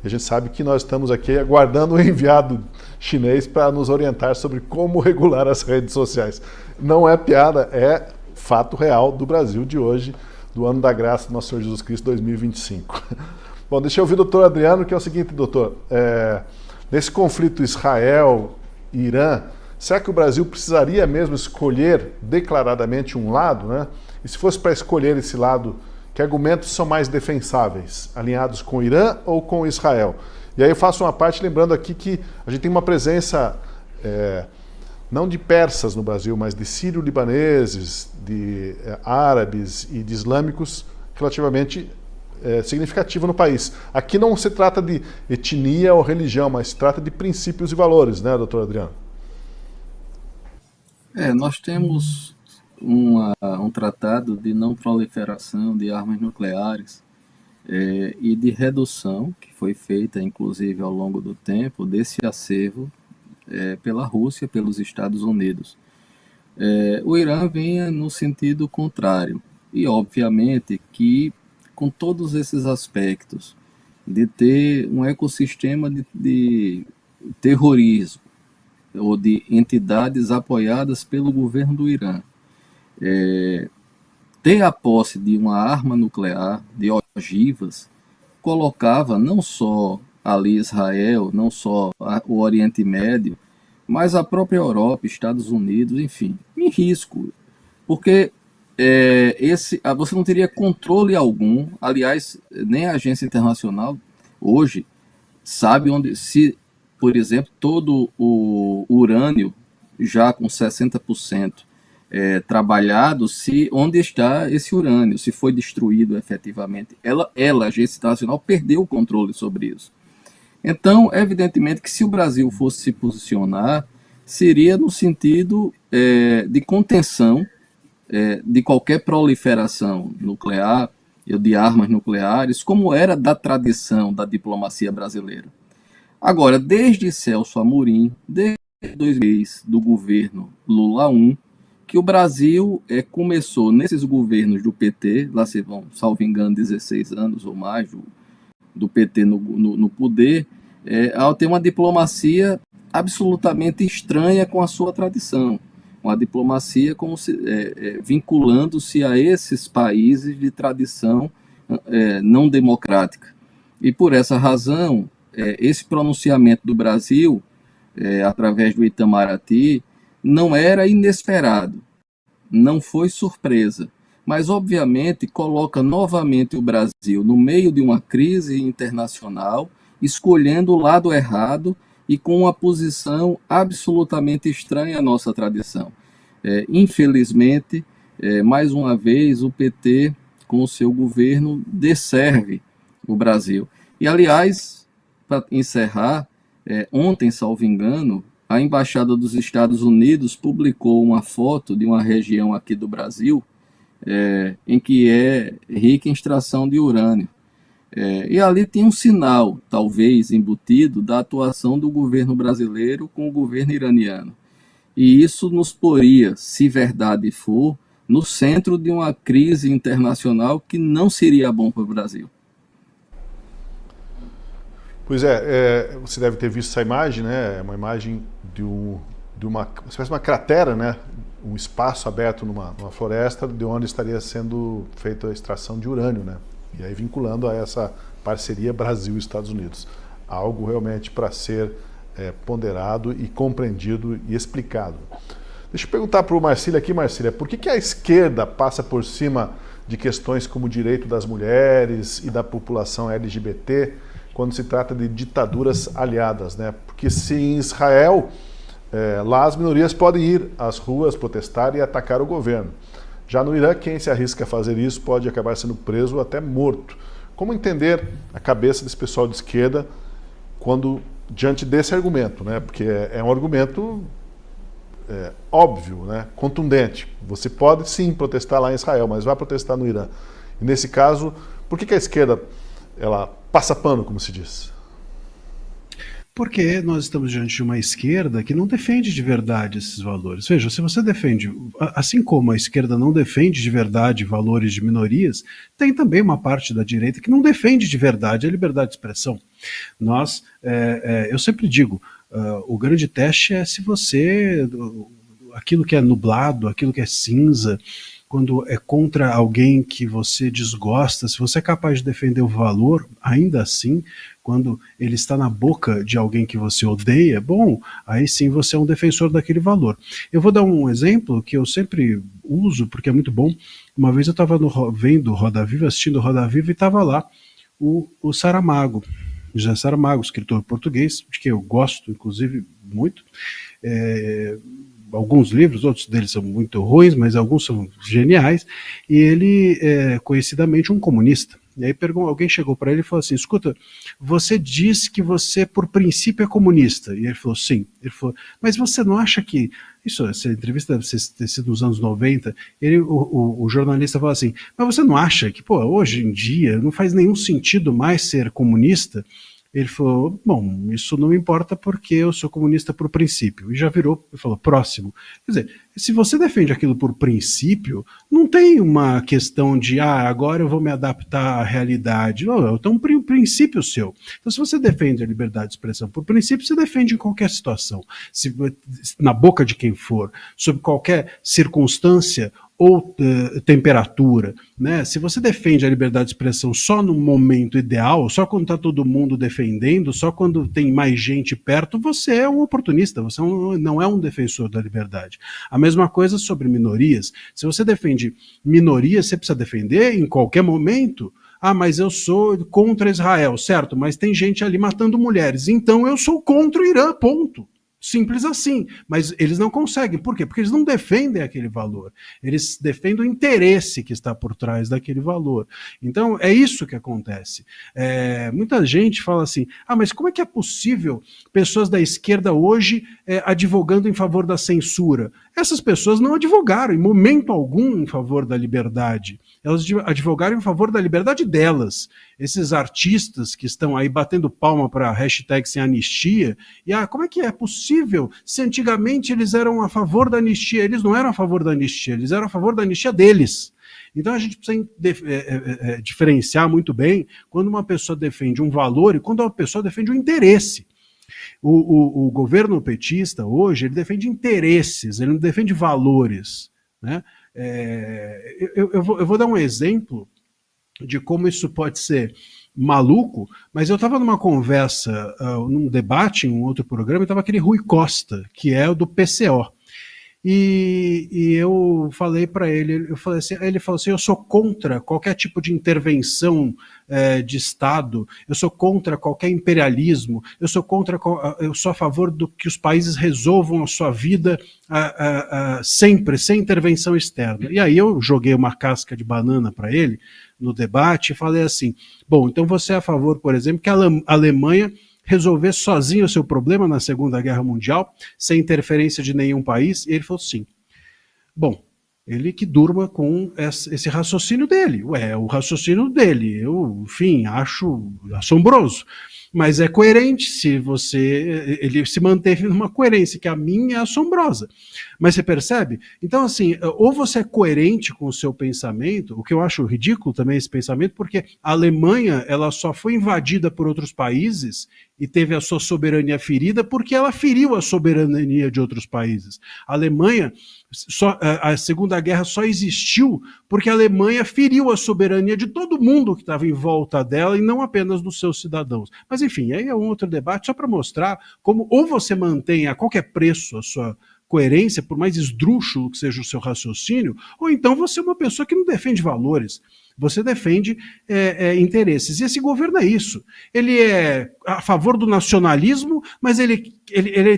E a gente sabe que nós estamos aqui aguardando o enviado chinês para nos orientar sobre como regular as redes sociais. Não é piada, é fato real do Brasil de hoje, do ano da graça do nosso Senhor Jesus Cristo 2025. Bom, deixa eu ouvir o doutor Adriano, que é o seguinte, doutor, nesse conflito Israel e Irã, será que o Brasil precisaria mesmo escolher declaradamente um lado, né? E se fosse para escolher esse lado, que argumentos são mais defensáveis? Alinhados com o Irã ou com Israel? E aí eu faço uma parte lembrando aqui que a gente tem uma presença não de persas no Brasil, mas de sírio-libaneses, de árabes e de islâmicos relativamente significativa no país. Aqui não se trata de etnia ou religião, mas se trata de princípios e valores, né, doutor Adriano? Nós temos um tratado de não proliferação de armas nucleares e de redução, que foi feita, inclusive, ao longo do tempo, desse acervo pela Rússia, pelos Estados Unidos. O Irã vinha no sentido contrário. E, obviamente, que com todos esses aspectos de ter um ecossistema de terrorismo ou de entidades apoiadas pelo governo do Irã, ter a posse de uma arma nuclear, de ogivas, colocava não só ali Israel, não só o Oriente Médio, mas a própria Europa, Estados Unidos, enfim, em risco. Porque você não teria controle algum, aliás, nem a agência internacional hoje sabe onde, se, por exemplo, todo o urânio já com 60% trabalhado, onde está esse urânio, se foi destruído efetivamente. A agência internacional, perdeu o controle sobre isso. Então, evidentemente que se o Brasil fosse se posicionar, seria no sentido de contenção de qualquer proliferação nuclear, de armas nucleares, como era da tradição da diplomacia brasileira. Agora, desde Celso Amorim, desde 2006 do governo Lula I, que o Brasil começou nesses governos do PT, lá se vão, salvo engano, 16 anos ou mais do PT no poder, ao ter uma diplomacia absolutamente estranha com a sua tradição. Uma diplomacia vinculando-se a esses países de tradição não democrática. E por essa razão, esse pronunciamento do Brasil, através do Itamaraty, não era inesperado, não foi surpresa, mas obviamente coloca novamente o Brasil no meio de uma crise internacional, escolhendo o lado errado e com uma posição absolutamente estranha à nossa tradição. Infelizmente, mais uma vez, o PT, com o seu governo, desserve o Brasil. E, aliás, para encerrar, ontem, salvo engano, a Embaixada dos Estados Unidos publicou uma foto de uma região aqui do Brasil em que é rica em extração de urânio. E ali tem um sinal, talvez embutido, da atuação do governo brasileiro com o governo iraniano. E isso nos poria, se verdade for, no centro de uma crise internacional que não seria bom para o Brasil. Pois você deve ter visto essa imagem, né? É uma imagem de uma espécie de uma cratera, né? Um espaço aberto numa floresta, de onde estaria sendo feita a extração de urânio, né? E aí vinculando a essa parceria Brasil-Estados Unidos. Algo realmente para ser ponderado e compreendido e explicado. Deixa eu perguntar para o Marcílio aqui, Marcília, por que a esquerda passa por cima de questões como o direito das mulheres e da população LGBT quando se trata de ditaduras aliadas, né? Porque se em Israel, lá as minorias podem ir às ruas protestar e atacar o governo. Já no Irã, quem se arrisca a fazer isso pode acabar sendo preso ou até morto. Como entender a cabeça desse pessoal de esquerda diante desse argumento, né? Porque é um argumento óbvio, né? Contundente. Você pode sim protestar lá em Israel, mas vai protestar no Irã. E nesse caso, por que a esquerda ela passa pano, como se diz? Porque nós estamos diante de uma esquerda que não defende de verdade esses valores. Veja, se você defende, assim como a esquerda não defende de verdade valores de minorias, tem também uma parte da direita que não defende de verdade a liberdade de expressão. Eu sempre digo, o grande teste é se você, aquilo que é nublado, aquilo que é cinza, quando é contra alguém que você desgosta, se você é capaz de defender o valor, ainda assim, quando ele está na boca de alguém que você odeia, bom, aí sim você é um defensor daquele valor. Eu vou dar um exemplo que eu sempre uso, porque é muito bom. Uma vez eu estava vendo Roda Viva, assistindo Roda Viva, e estava lá o Saramago, José Saramago, escritor português, de que eu gosto, inclusive, muito. Alguns livros, outros deles são muito ruins, mas alguns são geniais, e ele é conhecidamente um comunista. E aí alguém chegou para ele e falou assim, escuta, você diz que você por princípio é comunista. E ele falou, sim. Ele falou, mas você não acha que... essa entrevista deve ter sido nos anos 90, o jornalista falou assim, mas você não acha que, hoje em dia não faz nenhum sentido mais ser comunista? Ele falou, bom, isso não me importa porque eu sou comunista por princípio. E já virou e falou, próximo. Quer dizer, se você defende aquilo por princípio, não tem uma questão de, agora eu vou me adaptar à realidade. Não, é um princípio seu. Então, se você defende a liberdade de expressão por princípio, você defende em qualquer situação. Na boca de quem for, sob qualquer circunstância ou temperatura, né? Se você defende a liberdade de expressão só no momento ideal, só quando está todo mundo defendendo, só quando tem mais gente perto, você é um oportunista, você não é um defensor da liberdade. A mesma coisa sobre minorias. Se você defende minorias, você precisa defender em qualquer momento. Mas eu sou contra Israel, certo? Mas tem gente ali matando mulheres, então eu sou contra o Irã, ponto. Simples assim, mas eles não conseguem. Por quê? Porque eles não defendem aquele valor. Eles defendem o interesse que está por trás daquele valor. Então, é isso que acontece. Muita gente fala assim, mas como é que é possível pessoas da esquerda hoje advogando em favor da censura? Essas pessoas não advogaram em momento algum em favor da liberdade. Elas advogaram em favor da liberdade delas. Esses artistas que estão aí batendo palma para a hashtag sem anistia, e como é que é possível se antigamente eles eram a favor da anistia? Eles não eram a favor da anistia, eles eram a favor da anistia deles. Então a gente precisa diferenciar muito bem quando uma pessoa defende um valor e quando uma pessoa defende um interesse. O governo petista hoje, ele defende interesses, ele não defende valores, né? Eu vou dar um exemplo de como isso pode ser maluco, mas eu estava numa conversa, num debate em um outro programa, e estava aquele Rui Costa, que é o do PCO. E eu falei para ele, ele falou assim, eu sou contra qualquer tipo de intervenção de Estado, eu sou contra qualquer imperialismo, eu sou a favor do que os países resolvam a sua vida sempre, sem intervenção externa. E aí eu joguei uma casca de banana para ele no debate e falei assim, bom, então você é a favor, por exemplo, que a Alemanha resolver sozinho o seu problema na Segunda Guerra Mundial, sem interferência de nenhum país? E ele falou sim. Bom, ele que durma com esse raciocínio dele. É o raciocínio dele. Eu, enfim, acho assombroso. Mas é coerente ele se manteve numa coerência que a minha é assombrosa. Mas você percebe? Então, assim, ou você é coerente com o seu pensamento, o que eu acho ridículo também esse pensamento, porque a Alemanha ela só foi invadida por outros países e teve a sua soberania ferida porque ela feriu a soberania de outros países. A Alemanha, a Segunda Guerra só existiu porque a Alemanha feriu a soberania de todo mundo que estava em volta dela e não apenas dos seus cidadãos. Mas enfim, aí é um outro debate só para mostrar como ou você mantém a qualquer preço a sua coerência, por mais esdrúxulo que seja o seu raciocínio, ou então você é uma pessoa que não defende valores. Você defende interesses. E esse governo é isso. Ele é a favor do nacionalismo, mas ele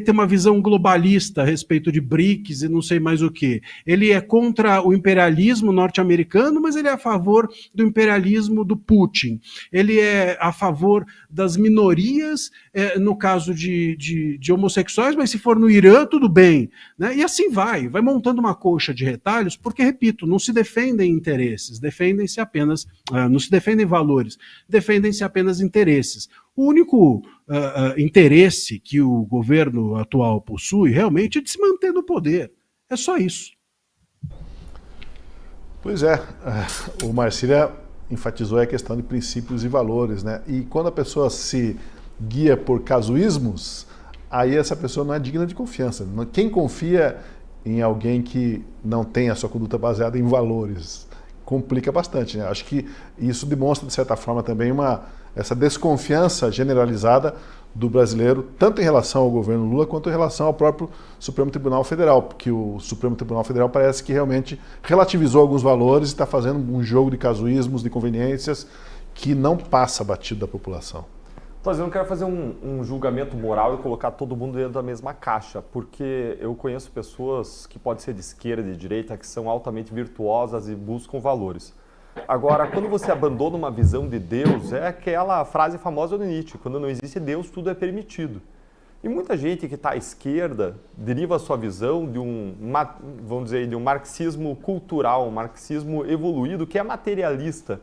tem uma visão globalista a respeito de BRICS e não sei mais o quê. Ele é contra o imperialismo norte-americano, mas ele é a favor do imperialismo do Putin. Ele é a favor das minorias, no caso de homossexuais, mas se for no Irã, tudo bem. Né? E assim vai montando uma colcha de retalhos, porque, repito, não se defendem interesses, defendem-se apenas, não se defendem valores, defendem-se apenas interesses. O único interesse que o governo atual possui realmente é de se manter no poder. É só isso. Pois é, o Marcília enfatizou a questão de princípios e valores, né? E quando a pessoa se guia por casuísmos, aí essa pessoa não é digna de confiança. Quem confia em alguém que não tem a sua conduta baseada em valores complica bastante, né? Acho que isso demonstra, de certa forma, também essa desconfiança generalizada do brasileiro, tanto em relação ao governo Lula, quanto em relação ao próprio Supremo Tribunal Federal, porque o Supremo Tribunal Federal parece que realmente relativizou alguns valores e está fazendo um jogo de casuísmos, de conveniências, que não passa batido da população. Tô dizendo, eu não quero fazer um julgamento moral e colocar todo mundo dentro da mesma caixa, porque eu conheço pessoas que podem ser de esquerda e de direita, que são altamente virtuosas e buscam valores. Agora, quando você abandona uma visão de Deus, é aquela frase famosa do Nietzsche: quando não existe Deus, tudo é permitido. E muita gente que está à esquerda deriva a sua visão de vamos dizer, de um marxismo cultural, um marxismo evoluído, que é materialista.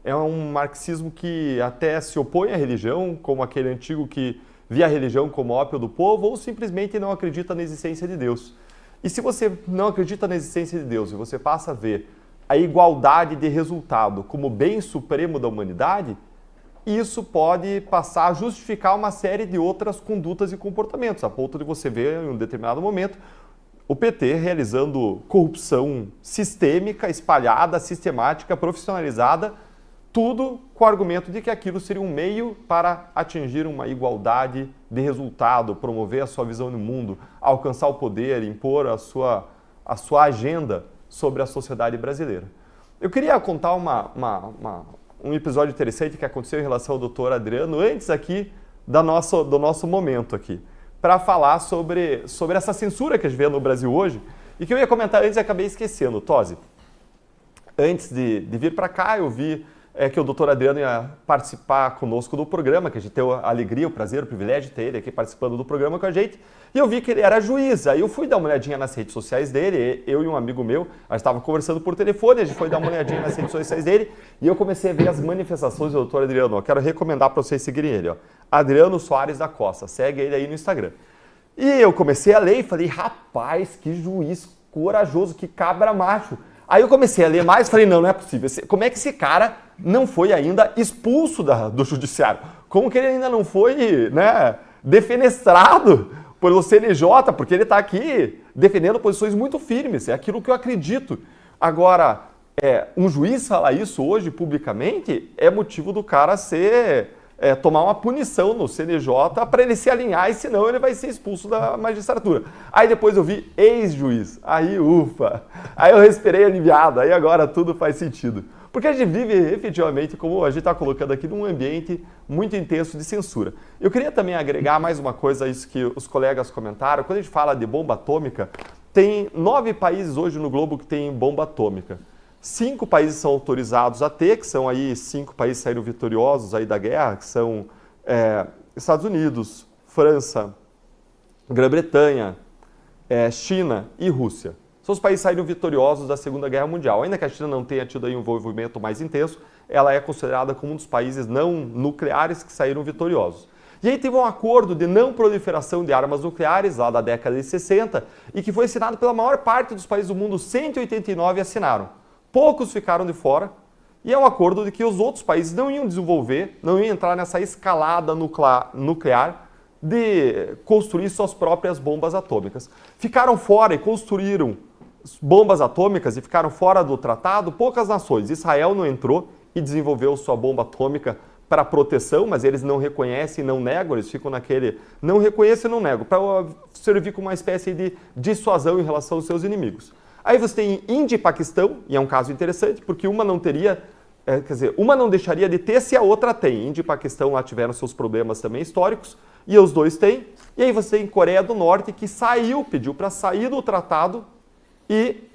É um marxismo que até se opõe à religião, como aquele antigo que via a religião como ópio do povo, ou simplesmente não acredita na existência de Deus. E se você não acredita na existência de Deus e você passa a ver a igualdade de resultado como bem supremo da humanidade, isso pode passar a justificar uma série de outras condutas e comportamentos, a ponto de você ver em um determinado momento o PT realizando corrupção sistêmica, espalhada, sistemática, profissionalizada, tudo com o argumento de que aquilo seria um meio para atingir uma igualdade de resultado, promover a sua visão no mundo, alcançar o poder, impor a sua agenda sobre a sociedade brasileira. Eu queria contar um episódio interessante que aconteceu em relação ao doutor Adriano, antes aqui do nosso momento aqui, para falar sobre essa censura que a gente vê no Brasil hoje, e que eu ia comentar antes e acabei esquecendo. Tosi, antes de vir para cá, eu vi que o doutor Adriano ia participar conosco do programa, que a gente teve a alegria, o prazer, o privilégio de ter ele aqui participando do programa com a gente, e eu vi que ele era juiz. Aí eu fui dar uma olhadinha nas redes sociais dele, eu e um amigo meu, a gente estava conversando por telefone, a gente foi dar uma olhadinha nas redes sociais dele, e eu comecei a ver as manifestações do doutor Adriano. Eu quero recomendar para vocês seguirem ele, ó. Adriano Soares da Costa, segue ele aí no Instagram. E eu comecei a ler e falei: rapaz, que juiz corajoso, que cabra macho. Aí eu comecei a ler mais e falei: não é possível. Como é que esse cara não foi ainda expulso do judiciário? Como que ele ainda não foi, né, defenestrado pelo CNJ? Porque ele está aqui defendendo posições muito firmes. É aquilo que eu acredito. Agora, um juiz falar isso hoje publicamente é motivo do cara tomar uma punição no CNJ para ele se alinhar, e senão ele vai ser expulso da magistratura. Aí depois eu vi ex-juiz, aí ufa, aí eu respirei aliviado, aí agora tudo faz sentido. Porque a gente vive efetivamente, como a gente está colocando aqui, num ambiente muito intenso de censura. Eu queria também agregar mais uma coisa a isso que os colegas comentaram. Quando a gente fala de bomba atômica, tem 9 países hoje no globo que têm bomba atômica. 5 países são autorizados a ter, que são aí 5 países que saíram vitoriosos aí da guerra, que são Estados Unidos, França, Grã-Bretanha, China e Rússia. São os países que saíram vitoriosos da Segunda Guerra Mundial. Ainda que a China não tenha tido aí um envolvimento mais intenso, ela é considerada como um dos países não nucleares que saíram vitoriosos. E aí teve um acordo de não proliferação de armas nucleares lá da década de 60 e que foi assinado pela maior parte dos países do mundo. 189 assinaram. Poucos ficaram de fora, e é um acordo de que os outros países não iam desenvolver, não iam entrar nessa escalada nuclear de construir suas próprias bombas atômicas. Ficaram fora e construíram bombas atômicas e ficaram fora do tratado poucas nações. Israel não entrou e desenvolveu sua bomba atômica para proteção, mas eles não reconhecem e não negam, eles ficam naquele não reconheço e não nego, para servir como uma espécie de dissuasão em relação aos seus inimigos. Aí você tem Índia e Paquistão, e é um caso interessante, porque uma não teria, uma não deixaria de ter se a outra tem. Índia e Paquistão lá tiveram seus problemas também históricos, e os dois têm. E aí você tem Coreia do Norte, que pediu para sair do tratado e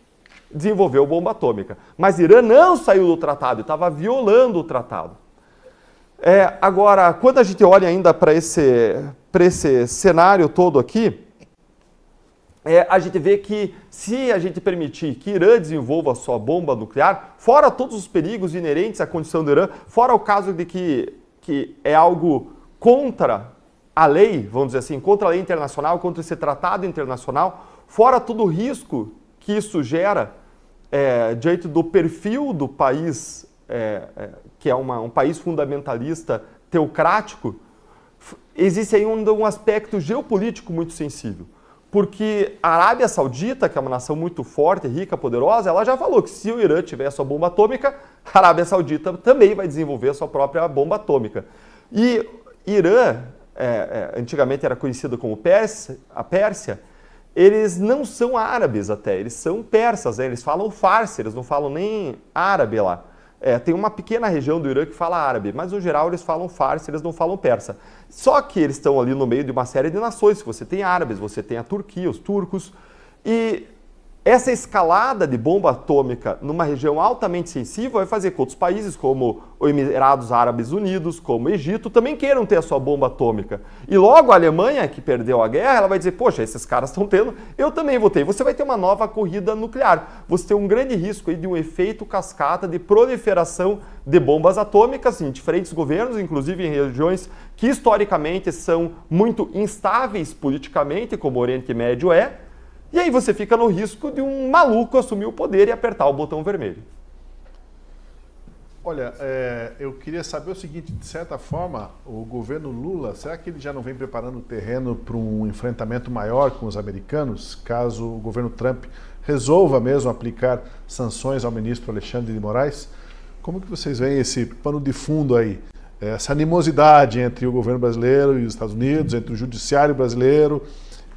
desenvolveu bomba atômica. Mas Irã não saiu do tratado, estava violando o tratado. Agora, quando a gente olha ainda para esse cenário todo aqui, a gente vê que se a gente permitir que Irã desenvolva a sua bomba nuclear, fora todos os perigos inerentes à condição do Irã, fora o caso de que é algo contra a lei, vamos dizer assim, contra a lei internacional, contra esse tratado internacional, fora todo o risco que isso gera diante do perfil do país, que é um país fundamentalista, teocrático, existe aí um aspecto geopolítico muito sensível. Porque a Arábia Saudita, que é uma nação muito forte, rica, poderosa, ela já falou que se o Irã tiver a sua bomba atômica, a Arábia Saudita também vai desenvolver a sua própria bomba atômica. E Irã, antigamente era conhecido como a Pérsia, eles não são árabes até, eles são persas, né? Eles falam farsi, eles não falam nem árabe lá. Tem uma pequena região do Irã que fala árabe, mas no geral eles falam farsi, eles não falam persa. Só que eles estão ali no meio de uma série de nações, você tem árabes, você tem a Turquia, os turcos, e essa escalada de bomba atômica numa região altamente sensível vai fazer com que outros países, como os Emirados Árabes Unidos, como o Egito, também queiram ter a sua bomba atômica. E logo a Alemanha, que perdeu a guerra, ela vai dizer, poxa, esses caras estão tendo, eu também vou ter. Você vai ter uma nova corrida nuclear. Você tem um grande risco aí de um efeito cascata de proliferação de bombas atômicas em diferentes governos, inclusive em regiões que historicamente são muito instáveis politicamente, como o Oriente Médio é. E aí você fica no risco de um maluco assumir o poder e apertar o botão vermelho. Olha, eu queria saber o seguinte, de certa forma, o governo Lula, será que ele já não vem preparando o terreno para um enfrentamento maior com os americanos, caso o governo Trump resolva mesmo aplicar sanções ao ministro Alexandre de Moraes? Como que vocês veem esse pano de fundo aí? Essa animosidade entre o governo brasileiro e os Estados Unidos, entre o judiciário brasileiro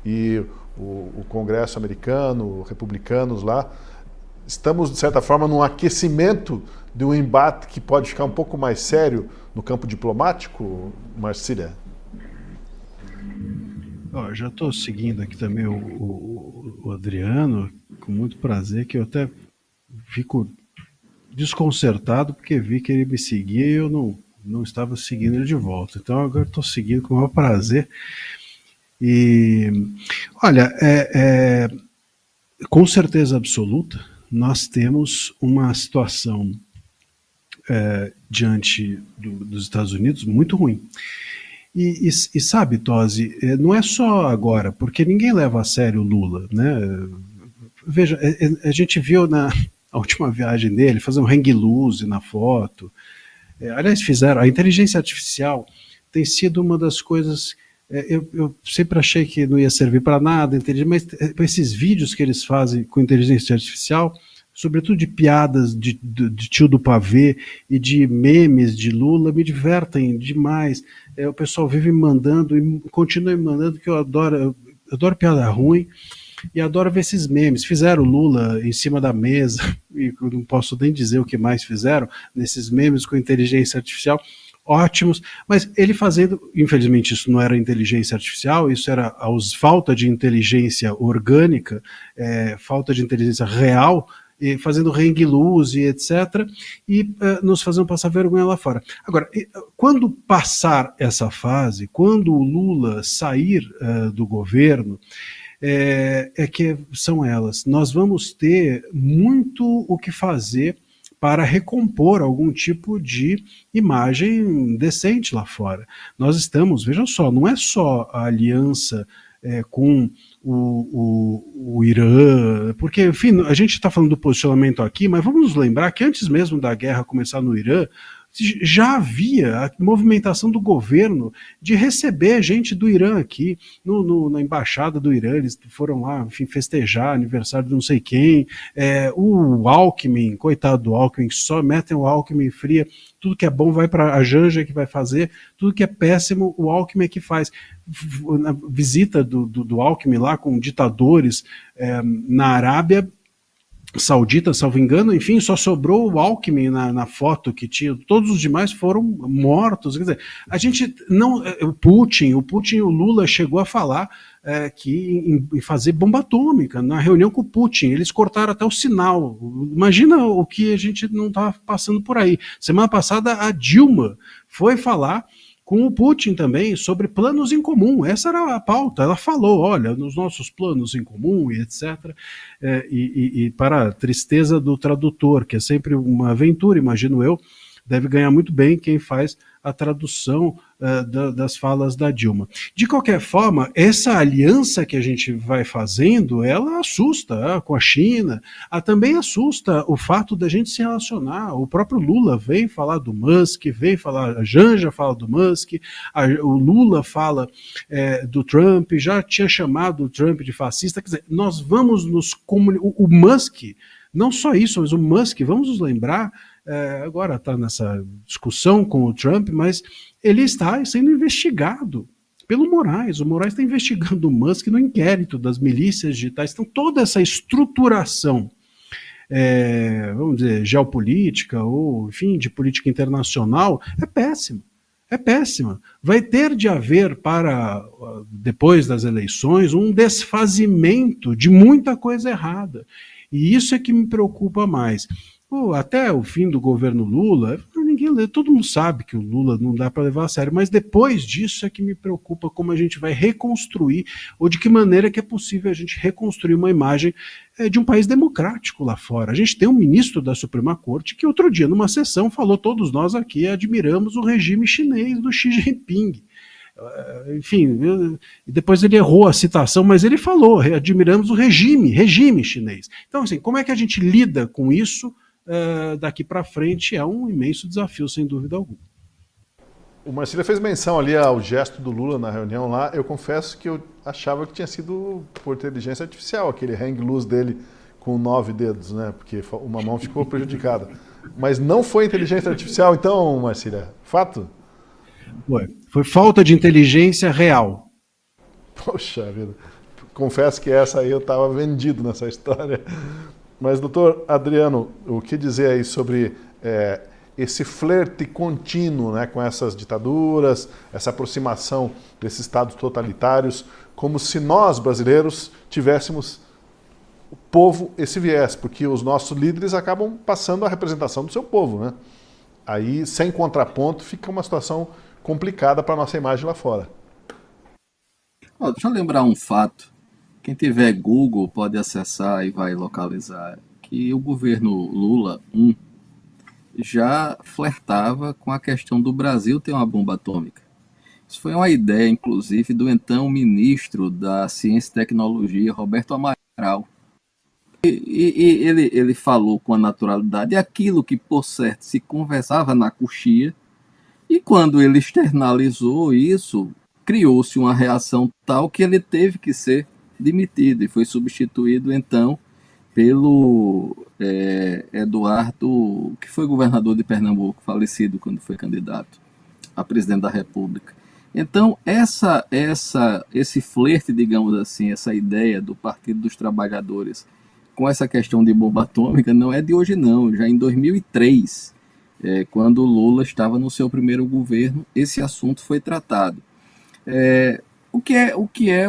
e o Congresso americano, republicanos lá. Estamos, de certa forma, num aquecimento de um embate que pode ficar um pouco mais sério no campo diplomático, Marcília? Já estou seguindo aqui também o Adriano, com muito prazer, que eu até fico desconcertado porque vi que ele me seguia e eu não estava seguindo ele de volta. Então agora estou seguindo com o maior prazer. E, olha, com certeza absoluta, nós temos uma situação diante dos Estados Unidos muito ruim. E sabe, Tosi, não é só agora, porque ninguém leva a sério o Lula, né? Veja, a gente viu na última viagem dele fazer um hang loose na foto. Aliás, a inteligência artificial tem sido uma das coisas. Eu sempre achei que não ia servir para nada, mas esses vídeos que eles fazem com inteligência artificial, sobretudo de piadas de tio do pavê e de memes de Lula, me divertem demais. O pessoal vive me mandando e continua me mandando, que eu adoro piada ruim e adoro ver esses memes. Fizeram o Lula em cima da mesa, e eu não posso nem dizer o que mais fizeram nesses memes com inteligência artificial. Ótimos, mas ele fazendo, infelizmente isso não era inteligência artificial, isso era falta de inteligência orgânica, falta de inteligência real, fazendo hang loose, etc., e nos fazendo passar vergonha lá fora. Agora, quando passar essa fase, quando o Lula sair do governo, que são elas. Nós vamos ter muito o que fazer para recompor algum tipo de imagem decente lá fora. Nós estamos, vejam só, não é só a aliança com o Irã, porque, enfim, a gente está falando do posicionamento aqui, mas vamos nos lembrar que antes mesmo da guerra começar no Irã, já havia a movimentação do governo de receber gente do Irã aqui, na embaixada do Irã. Eles foram lá, enfim, festejar aniversário de não sei quem. O Alckmin, coitado do Alckmin, só metem o Alckmin fria, tudo que é bom vai para a Janja que vai fazer, tudo que é péssimo o Alckmin é que faz. Na visita do Alckmin lá com ditadores na Arábia Saudita, salvo engano, enfim, só sobrou o Alckmin na foto que tinha, todos os demais foram mortos. Quer dizer, a gente não. O Putin e o Lula chegou a falar que em fazer bomba atômica na reunião com o Putin. Eles cortaram até o sinal. Imagina o que a gente não está passando por aí. Semana passada a Dilma foi falar com o Putin também sobre planos em comum. Essa era a pauta. Ela falou, olha, nos nossos planos em comum e etc. E para a tristeza do tradutor, que é sempre uma aventura, imagino eu, deve ganhar muito bem quem faz a tradução das falas da Dilma. De qualquer forma, essa aliança que a gente vai fazendo, ela assusta com a China, também assusta o fato da gente se relacionar. O próprio Lula vem falar do Musk, a Janja fala do Musk, o Lula fala do Trump, já tinha chamado o Trump de fascista. Quer dizer, nós vamos nos comunicar. O Musk, não só isso, mas o Musk, vamos nos lembrar, agora está nessa discussão com o Trump, mas ele está sendo investigado pelo Moraes. O Moraes está investigando o Musk no inquérito das milícias digitais. Então, toda essa estruturação vamos dizer, geopolítica ou, enfim, de política internacional, é péssima. É péssima. Vai ter de haver, para depois das eleições, um desfazimento de muita coisa errada. E isso é que me preocupa mais. Até o fim do governo Lula, todo mundo sabe que o Lula não dá para levar a sério, mas depois disso é que me preocupa como a gente vai reconstruir, ou de que maneira que é possível a gente reconstruir uma imagem de um país democrático lá fora. A gente tem um ministro da Suprema Corte que outro dia, numa sessão, falou: todos nós aqui admiramos o regime chinês do Xi Jinping. Enfim, depois ele errou a citação, mas ele falou: admiramos o regime chinês. Então, assim, como é que a gente lida com isso daqui para frente? É um imenso desafio, sem dúvida alguma. O Marcílio fez menção ali ao gesto do Lula na reunião lá. Eu confesso que eu achava que tinha sido por inteligência artificial, aquele hang loose dele com 9 dedos, né? Porque uma mão ficou prejudicada. Mas não foi inteligência artificial, então, Marcílio? Fato? Foi falta de inteligência real. Poxa vida. Confesso que essa aí eu estava vendido nessa história. Mas, doutor Adriano, o que dizer aí sobre esse flerte contínuo, né, com essas ditaduras, essa aproximação desses estados totalitários, como se nós, brasileiros, tivéssemos o povo esse viés, porque os nossos líderes acabam passando a representação do seu povo, né? Aí, sem contraponto, fica uma situação complicada para a nossa imagem lá fora. Deixa eu lembrar um fato. Quem tiver Google pode acessar e vai localizar que o governo Lula já flertava com a questão do Brasil ter uma bomba atômica. Isso foi uma ideia, inclusive, do então ministro da Ciência e Tecnologia, Roberto Amaral. E ele falou com a naturalidade aquilo que, por certo, se conversava na coxia, e quando ele externalizou isso, criou-se uma reação tal que ele teve que ser demitido e foi substituído, então, pelo Eduardo, que foi governador de Pernambuco, falecido quando foi candidato a presidente da República. Então, esse flerte, digamos assim, essa ideia do Partido dos Trabalhadores com essa questão de bomba atômica não é de hoje não, já em 2003, quando o Lula estava no seu primeiro governo, esse assunto foi tratado. O que é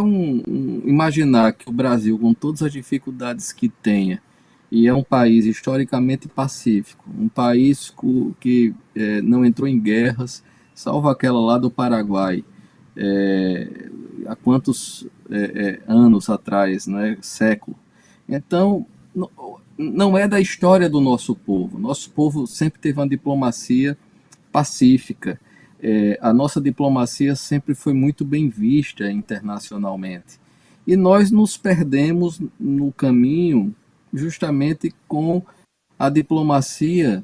imaginar que o Brasil, com todas as dificuldades que tenha, e é um país historicamente pacífico, um país que não entrou em guerras, salvo aquela lá do Paraguai, há quantos anos atrás, né, século. Então, não é da história do nosso povo. Nosso povo sempre teve uma diplomacia pacífica. A nossa diplomacia sempre foi muito bem vista internacionalmente. E nós nos perdemos no caminho justamente com a diplomacia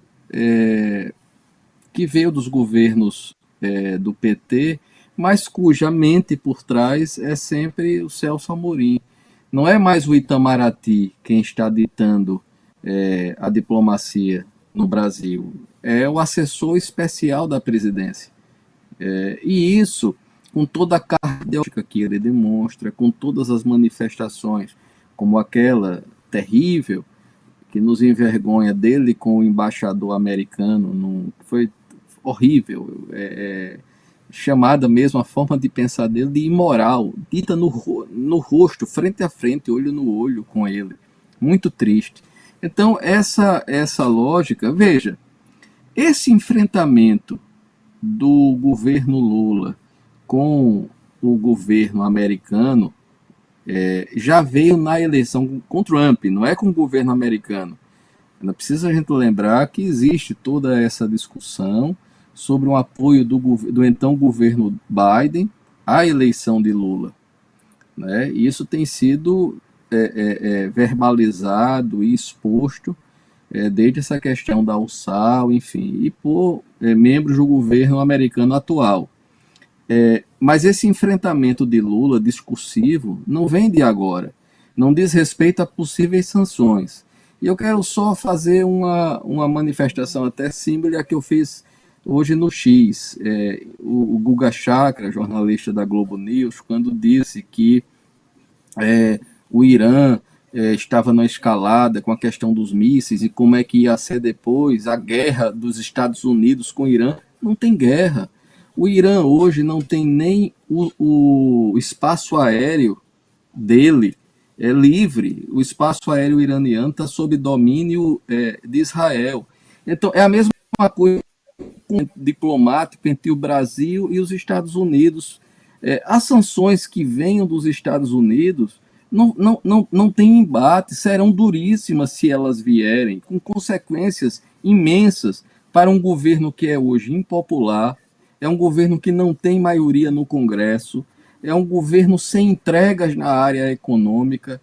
que veio dos governos do PT, mas cuja mente por trás é sempre o Celso Amorim. Não é mais o Itamaraty quem está ditando a diplomacia no Brasil, é o assessor especial da presidência. E isso, com toda a característica que ele demonstra, com todas as manifestações, como aquela terrível que nos envergonha dele com o embaixador americano, foi horrível, chamada mesmo a forma de pensar dele de imoral, dita no rosto, frente a frente, olho no olho com ele. Muito triste. Então, essa lógica, veja, esse enfrentamento do governo Lula com o governo americano já veio na eleição com Trump, não é com o governo americano. Não precisa a gente lembrar que existe toda essa discussão sobre o apoio do então governo Biden à eleição de Lula, né? E isso tem sido verbalizado e exposto desde essa questão da USAL, enfim, e por membros do governo americano atual. Mas esse enfrentamento de Lula discursivo não vem de agora, não diz respeito a possíveis sanções. E eu quero só fazer uma manifestação até símbolo que eu fiz hoje no X. O Guga Chakra, jornalista da Globo News, quando disse que o Irã estava na escalada com a questão dos mísseis e como é que ia ser depois a guerra dos Estados Unidos com o Irã. Não tem guerra. O Irã hoje não tem nem o espaço aéreo dele é livre. O espaço aéreo iraniano está sob domínio de Israel. Então, é a mesma coisa diplomático entre o Brasil e os Estados Unidos. As sanções que venham dos Estados Unidos não tem embate, serão duríssimas se elas vierem, com consequências imensas para um governo que é hoje impopular, é um governo que não tem maioria no Congresso, é um governo sem entregas na área econômica,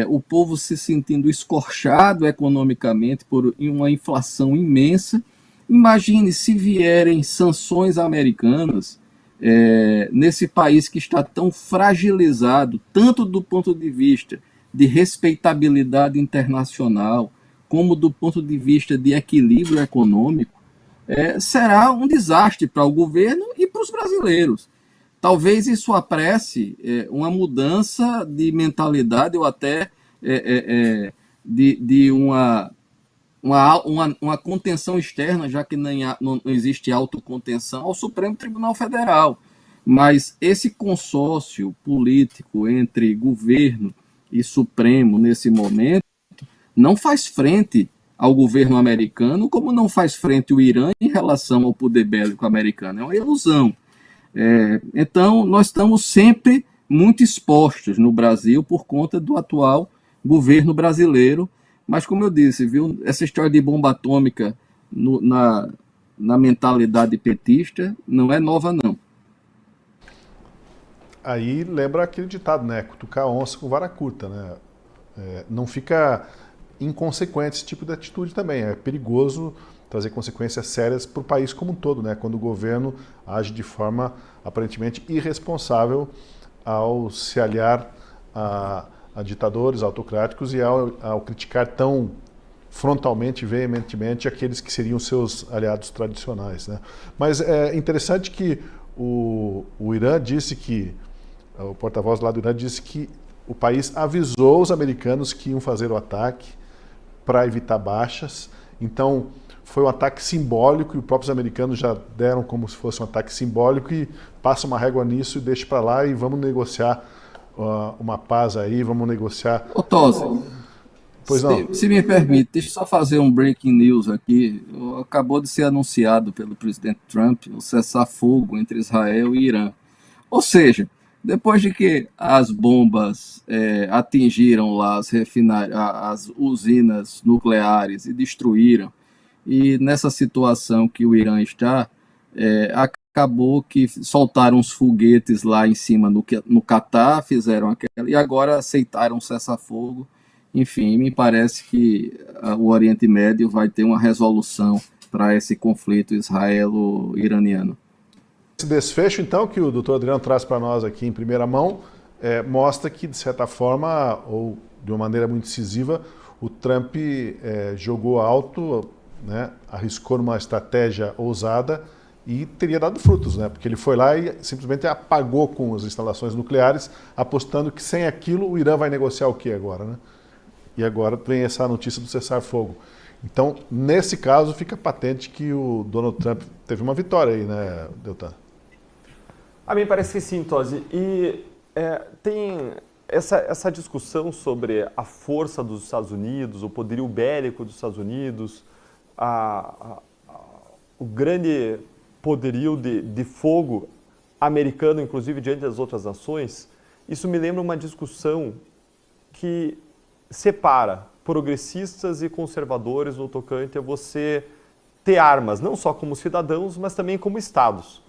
o povo se sentindo escorchado economicamente por uma inflação imensa. Imagine se vierem sanções americanas nesse país que está tão fragilizado, tanto do ponto de vista de respeitabilidade internacional, como do ponto de vista de equilíbrio econômico, será um desastre para o governo e para os brasileiros. Talvez isso apresse uma mudança de mentalidade ou até de uma contenção externa, já que não existe autocontenção, ao Supremo Tribunal Federal. Mas esse consórcio político entre governo e Supremo, nesse momento, não faz frente ao governo americano, como não faz frente o Irã em relação ao poder bélico americano. É uma ilusão. Então, nós estamos sempre muito expostos no Brasil por conta do atual governo brasileiro. Mas, como eu disse, viu, essa história de bomba atômica na mentalidade petista não é nova, não. Aí lembra aquele ditado, né? Cutucar a onça com vara curta, né? Não fica inconsequente esse tipo de atitude também. É perigoso trazer consequências sérias para o país como um todo, né? Quando o governo age de forma aparentemente irresponsável ao se aliar a ditadores autocráticos e ao criticar tão frontalmente e veementemente aqueles que seriam seus aliados tradicionais, né? Mas é interessante que o Irã disse que, o porta-voz lá do Irã disse que o país avisou os americanos que iam fazer o ataque para evitar baixas. Então, foi um ataque simbólico e os próprios americanos já deram como se fosse um ataque simbólico e passa uma régua nisso e deixa para lá e vamos negociar uma paz aí, vamos negociar... Ô, Tosi, pois não. Se me permite, deixa eu só fazer um breaking news aqui. Acabou de ser anunciado pelo presidente Trump o cessar-fogo entre Israel e Irã. Ou seja, depois de que as bombas atingiram lá as usinas nucleares e destruíram, e nessa situação que o Irã está, acabou que soltaram os foguetes lá em cima no Catar, fizeram aquela, e agora aceitaram o cessar-fogo. Enfim, me parece que o Oriente Médio vai ter uma resolução para esse conflito israelo-iraniano. Esse desfecho, então, que o doutor Adriano traz para nós aqui em primeira mão, mostra que, de certa forma, ou de uma maneira muito decisiva, o Trump jogou alto, né, arriscou numa estratégia ousada e teria dado frutos, né, porque ele foi lá e simplesmente apagou com as instalações nucleares, apostando que sem aquilo o Irã vai negociar o que agora, né? E agora vem essa notícia do cessar-fogo. Então, nesse caso, fica patente que o Donald Trump teve uma vitória aí, né, Deltan? A mim parece que sim, Tosi. E tem essa discussão sobre a força dos Estados Unidos, o poderio bélico dos Estados Unidos, o grande poderio de fogo americano, inclusive diante das outras nações. Isso me lembra uma discussão que separa progressistas e conservadores no tocante a você ter armas, não só como cidadãos, mas também como estados.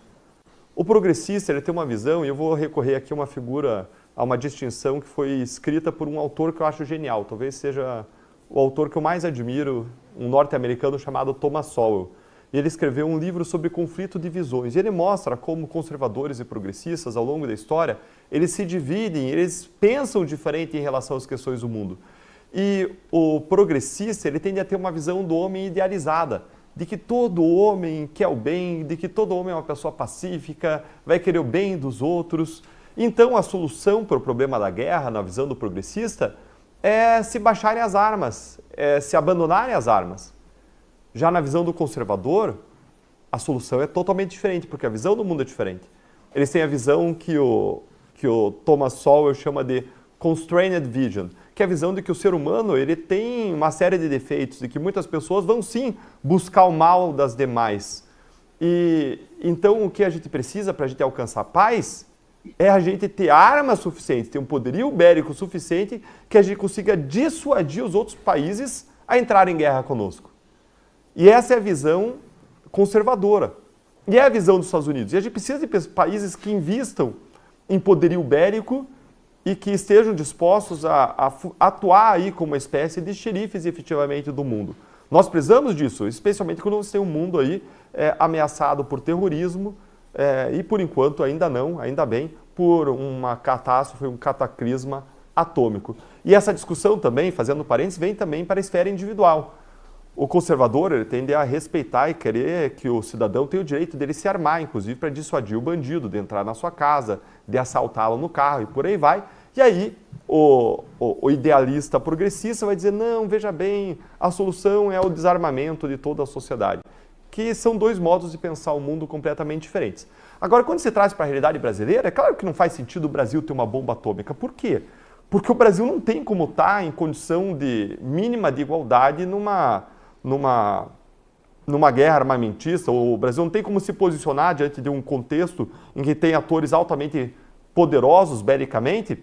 O progressista ele tem uma visão, e eu vou recorrer aqui a uma distinção que foi escrita por um autor que eu acho genial, talvez seja o autor que eu mais admiro, um norte-americano chamado Thomas Sowell. E ele escreveu um livro sobre conflito de visões. E ele mostra como conservadores e progressistas, ao longo da história, eles se dividem, eles pensam diferente em relação às questões do mundo. E o progressista, ele tende a ter uma visão do homem idealizada, de que todo homem quer o bem, de que todo homem é uma pessoa pacífica, vai querer o bem dos outros. Então, a solução para o problema da guerra, na visão do progressista, é se baixarem as armas, é se abandonarem as armas. Já na visão do conservador, a solução é totalmente diferente, porque a visão do mundo é diferente. Eles têm a visão que o Thomas Sowell chama de constrained vision, que é a visão de que o ser humano ele tem uma série de defeitos e que muitas pessoas vão sim buscar o mal das demais. E então o que a gente precisa para a gente alcançar paz é a gente ter armas suficientes, ter um poderio bélico suficiente que a gente consiga dissuadir os outros países a entrar em guerra conosco. E essa é a visão conservadora. E é a visão dos Estados Unidos. E a gente precisa de países que invistam em poderio bélico e que estejam dispostos a atuar aí como uma espécie de xerifes efetivamente do mundo. Nós precisamos disso, especialmente quando você tem um mundo aí ameaçado por terrorismo e por enquanto ainda não, ainda bem, por uma catástrofe, um cataclisma atômico. E essa discussão também, fazendo parênteses, vem também para a esfera individual. O conservador ele tende a respeitar e querer que o cidadão tenha o direito dele se armar, inclusive para dissuadir o bandido de entrar na sua casa, de assaltá-lo no carro e por aí vai. E aí o idealista progressista vai dizer, não, veja bem, a solução é o desarmamento de toda a sociedade. Que são dois modos de pensar o mundo completamente diferentes. Agora, quando se traz para a realidade brasileira, é claro que não faz sentido o Brasil ter uma bomba atômica. Por quê? Porque o Brasil não tem como estar em condição de mínima de igualdade numa guerra armamentista, ou o Brasil não tem como se posicionar diante de um contexto em que tem atores altamente poderosos belicamente,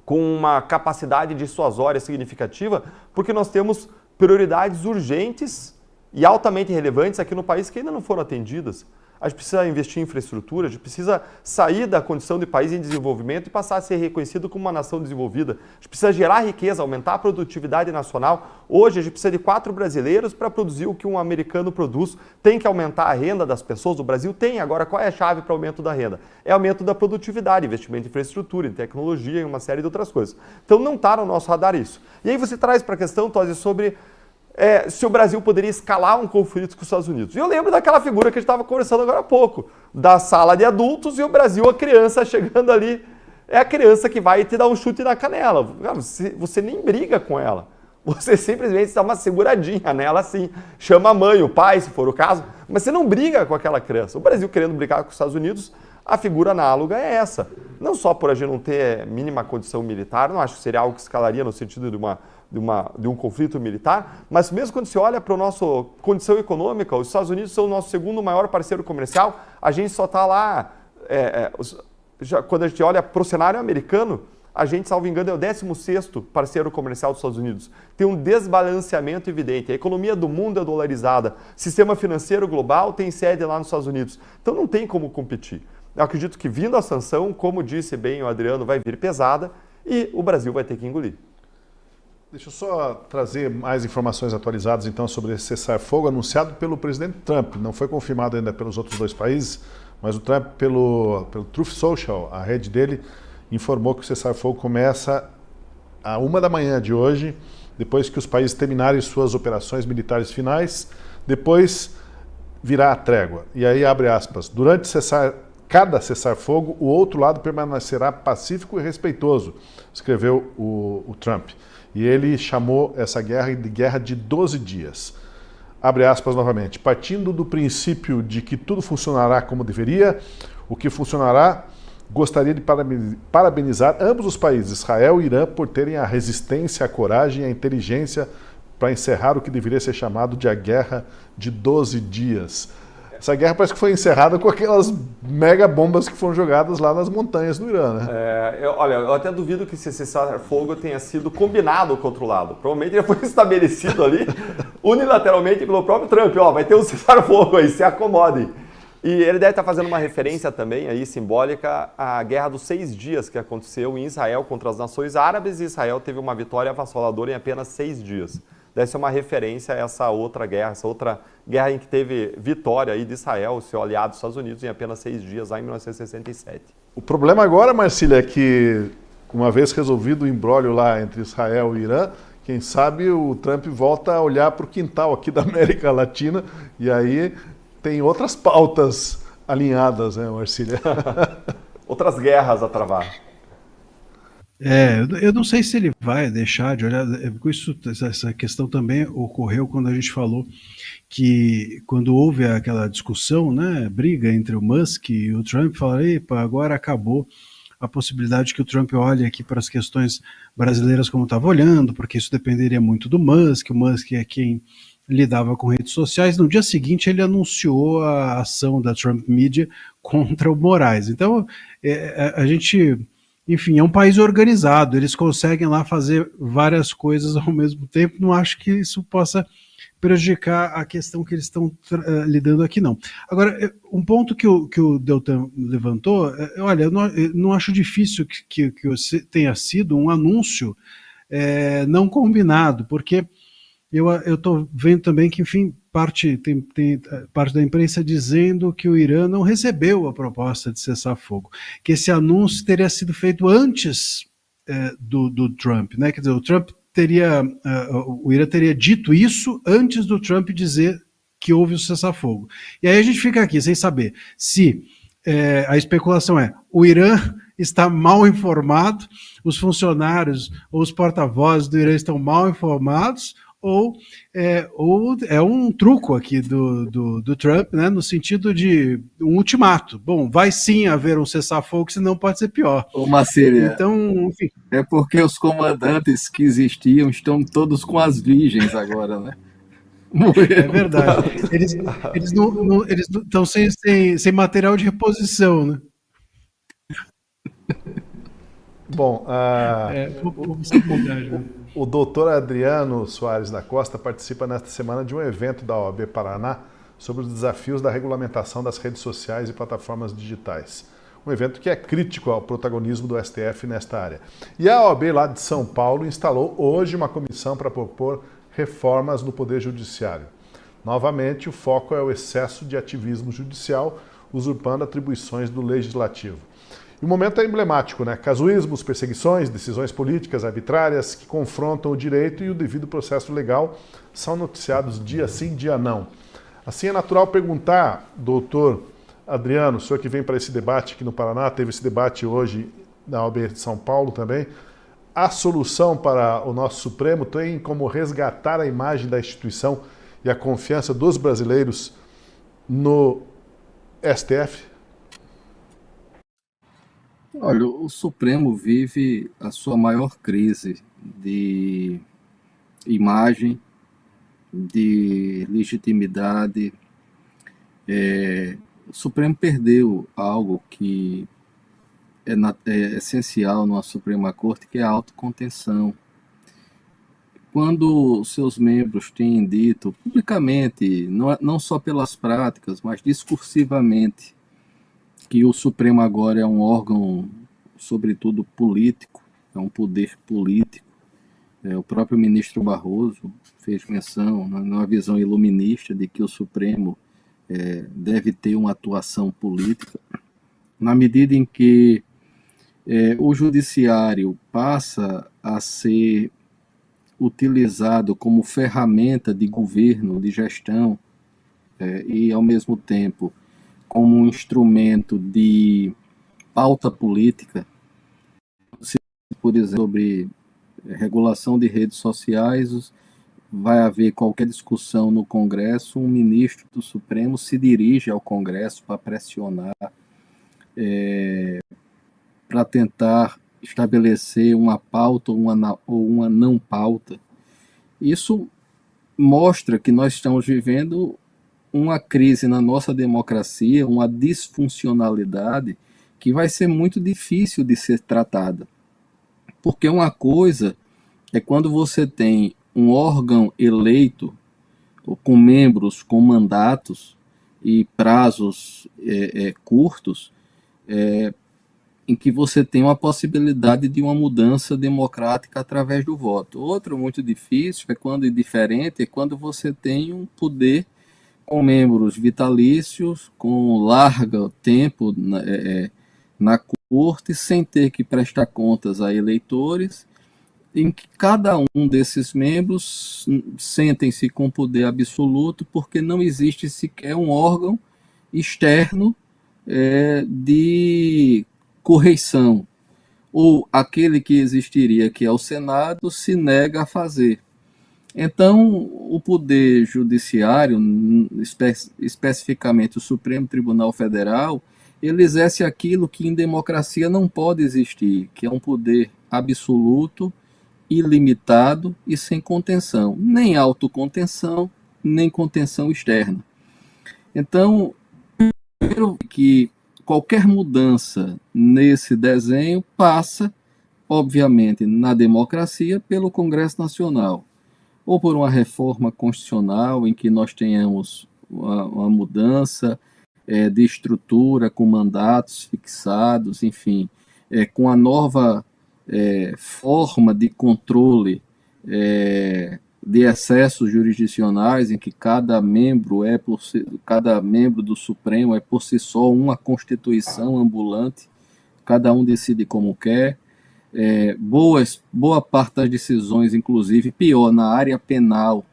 com uma capacidade dissuasória significativa, porque nós temos prioridades urgentes e altamente relevantes aqui no país que ainda não foram atendidas. A gente precisa investir em infraestrutura, a gente precisa sair da condição de país em desenvolvimento e passar a ser reconhecido como uma nação desenvolvida. A gente precisa gerar riqueza, aumentar a produtividade nacional. Hoje a gente precisa de 4 brasileiros para produzir o que um americano produz. Tem que aumentar a renda das pessoas. O Brasil tem. Agora, qual é a chave para o aumento da renda? É aumento da produtividade, investimento em infraestrutura, em tecnologia e uma série de outras coisas. Então não está no nosso radar isso. E aí você traz para a questão, Tosi, sobre se o Brasil poderia escalar um conflito com os Estados Unidos. E eu lembro daquela figura que a gente estava conversando agora há pouco, da sala de adultos e o Brasil, a criança chegando ali, é a criança que vai te dar um chute na canela. Você nem briga com ela, você simplesmente dá uma seguradinha nela assim, chama a mãe, o pai, se for o caso, mas você não briga com aquela criança. O Brasil querendo brigar com os Estados Unidos, a figura análoga é essa. Não só por a gente não ter mínima condição militar, não acho que seria algo que escalaria no sentido de um conflito militar, mas mesmo quando se olha para a nossa condição econômica, os Estados Unidos são o nosso segundo maior parceiro comercial, a gente só está lá, quando a gente olha para o cenário americano, a gente, salvo engano, é o 16º parceiro comercial dos Estados Unidos. Tem um desbalanceamento evidente. A economia do mundo é dolarizada. O sistema financeiro global tem sede lá nos Estados Unidos. Então não tem como competir. Eu acredito que vindo a sanção, como disse bem o Adriano, vai vir pesada e o Brasil vai ter que engolir. Deixa eu só trazer mais informações atualizadas então sobre esse cessar-fogo anunciado pelo presidente Trump. Não foi confirmado ainda pelos outros 2 países, mas o Trump, pelo Truth Social, a rede dele, informou que o cessar-fogo começa à 1 da manhã de hoje, depois que os países terminarem suas operações militares finais, depois virá a trégua. E aí abre aspas, durante cada cessar-fogo, o outro lado permanecerá pacífico e respeitoso, escreveu o Trump. E ele chamou essa guerra de guerra de 12 dias. Abre aspas novamente. Partindo do princípio de que tudo funcionará como deveria, o que funcionará, gostaria de parabenizar ambos os países, Israel e Irã, por terem a resistência, a coragem e a inteligência para encerrar o que deveria ser chamado de a guerra de 12 dias. Essa guerra parece que foi encerrada com aquelas mega bombas que foram jogadas lá nas montanhas do Irã, né? Eu até duvido que esse cessar-fogo tenha sido combinado com o outro lado. Provavelmente ele foi estabelecido ali unilateralmente pelo próprio Trump. Vai ter um cessar-fogo aí, se acomodem. E ele deve estar fazendo uma referência também aí simbólica à Guerra dos 6 Dias que aconteceu em Israel contra as nações árabes e Israel teve uma vitória avassaladora em apenas 6 dias. Deve ser uma referência a essa outra guerra em que teve vitória aí de Israel, o seu aliado, os Estados Unidos, em apenas 6 dias, lá em 1967. O problema agora, Marcília, é que, uma vez resolvido o imbróglio lá entre Israel e Irã, quem sabe o Trump volta a olhar para o quintal aqui da América Latina e aí tem outras pautas alinhadas, né, Marcília? Outras guerras a travar. Eu não sei se ele vai deixar de olhar. Essa questão também ocorreu quando a gente falou que, quando houve aquela discussão, né, briga entre o Musk e o Trump, falaram: epa, agora acabou a possibilidade que o Trump olhe aqui para as questões brasileiras como estava olhando, porque isso dependeria muito do Musk. O Musk é quem lidava com redes sociais. No dia seguinte, ele anunciou a ação da Trump Media contra o Moraes. Então, a gente, enfim, é um país organizado, eles conseguem lá fazer várias coisas ao mesmo tempo. Não acho que isso possa prejudicar a questão que eles estão lidando aqui, não. Agora, um ponto que o Deltan levantou, olha, eu não acho difícil que tenha sido um anúncio não combinado, porque eu estou vendo também que, enfim, tem parte da imprensa dizendo que o Irã não recebeu a proposta de cessar fogo, que esse anúncio teria sido feito antes do Trump, né? Quer dizer, o Trump o Irã teria dito isso antes do Trump dizer que houve o cessar-fogo. E aí a gente fica aqui sem saber se a especulação o Irã está mal informado, os funcionários ou os porta-vozes do Irã estão mal informados, ou é um truco aqui do Trump, né, no sentido de um ultimato. Bom, vai sim haver um cessar-fogo, senão pode ser pior. Ô, Marcília, Então, enfim. é porque os comandantes que existiam estão todos com as virgens agora, né? É verdade. Eles não estão sem material de reposição, né? Bom, o doutor Adriano Soares da Costa participa nesta semana de um evento da OAB Paraná sobre os desafios da regulamentação das redes sociais e plataformas digitais. Um evento que é crítico ao protagonismo do STF nesta área. E a OAB lá de São Paulo instalou hoje uma comissão para propor reformas no Poder Judiciário. Novamente, o foco é o excesso de ativismo judicial, usurpando atribuições do Legislativo. E o momento é emblemático, né? Casuísmos, perseguições, decisões políticas arbitrárias que confrontam o direito e o devido processo legal são noticiados dia sim, dia não. Assim é natural perguntar, doutor Adriano, o senhor que vem para esse debate aqui no Paraná, teve esse debate hoje na OAB de São Paulo também, a solução para o nosso Supremo tem como resgatar a imagem da instituição e a confiança dos brasileiros no STF? Olha, o Supremo vive a sua maior crise de imagem, de legitimidade. O Supremo perdeu algo que é essencial na Suprema Corte, que é a autocontenção. Quando seus membros têm dito publicamente, não só pelas práticas, mas discursivamente, que o Supremo agora é um órgão, sobretudo político, é um poder político. O próprio ministro Barroso fez menção, numa visão iluminista, de que o Supremo deve ter uma atuação política. Na medida em que o Judiciário passa a ser utilizado como ferramenta de governo, de gestão, e, ao mesmo tempo, como um instrumento de pauta política, por exemplo, sobre regulação de redes sociais, vai haver qualquer discussão no Congresso, um ministro do Supremo se dirige ao Congresso para pressionar, para tentar estabelecer uma pauta ou uma não pauta. Isso mostra que nós estamos vivendo uma crise na nossa democracia, uma disfuncionalidade que vai ser muito difícil de ser tratada. Porque uma coisa é quando você tem um órgão eleito, com membros com mandatos e prazos curtos, em que você tem uma possibilidade de uma mudança democrática através do voto. Outro muito difícil é quando você tem um poder com membros vitalícios, com largo tempo na corte, sem ter que prestar contas a eleitores, em que cada um desses membros sentem-se com poder absoluto, porque não existe sequer um órgão externo de correição. ou aquele que existiria, que é o Senado, se nega a fazer. Então, o Poder Judiciário, especificamente o Supremo Tribunal Federal, ele exerce aquilo que em democracia não pode existir, que é um poder absoluto, ilimitado e sem contenção, nem autocontenção, nem contenção externa. Então, primeiro que qualquer mudança nesse desenho passa, obviamente, na democracia, pelo Congresso Nacional, ou por uma reforma constitucional em que nós tenhamos uma mudança de estrutura com mandatos fixados, enfim, com a nova forma de controle de excessos jurisdicionais, em que cada membro do Supremo é por si só uma constituição ambulante, cada um decide como quer. Boa parte das decisões, inclusive, pior, na área penal,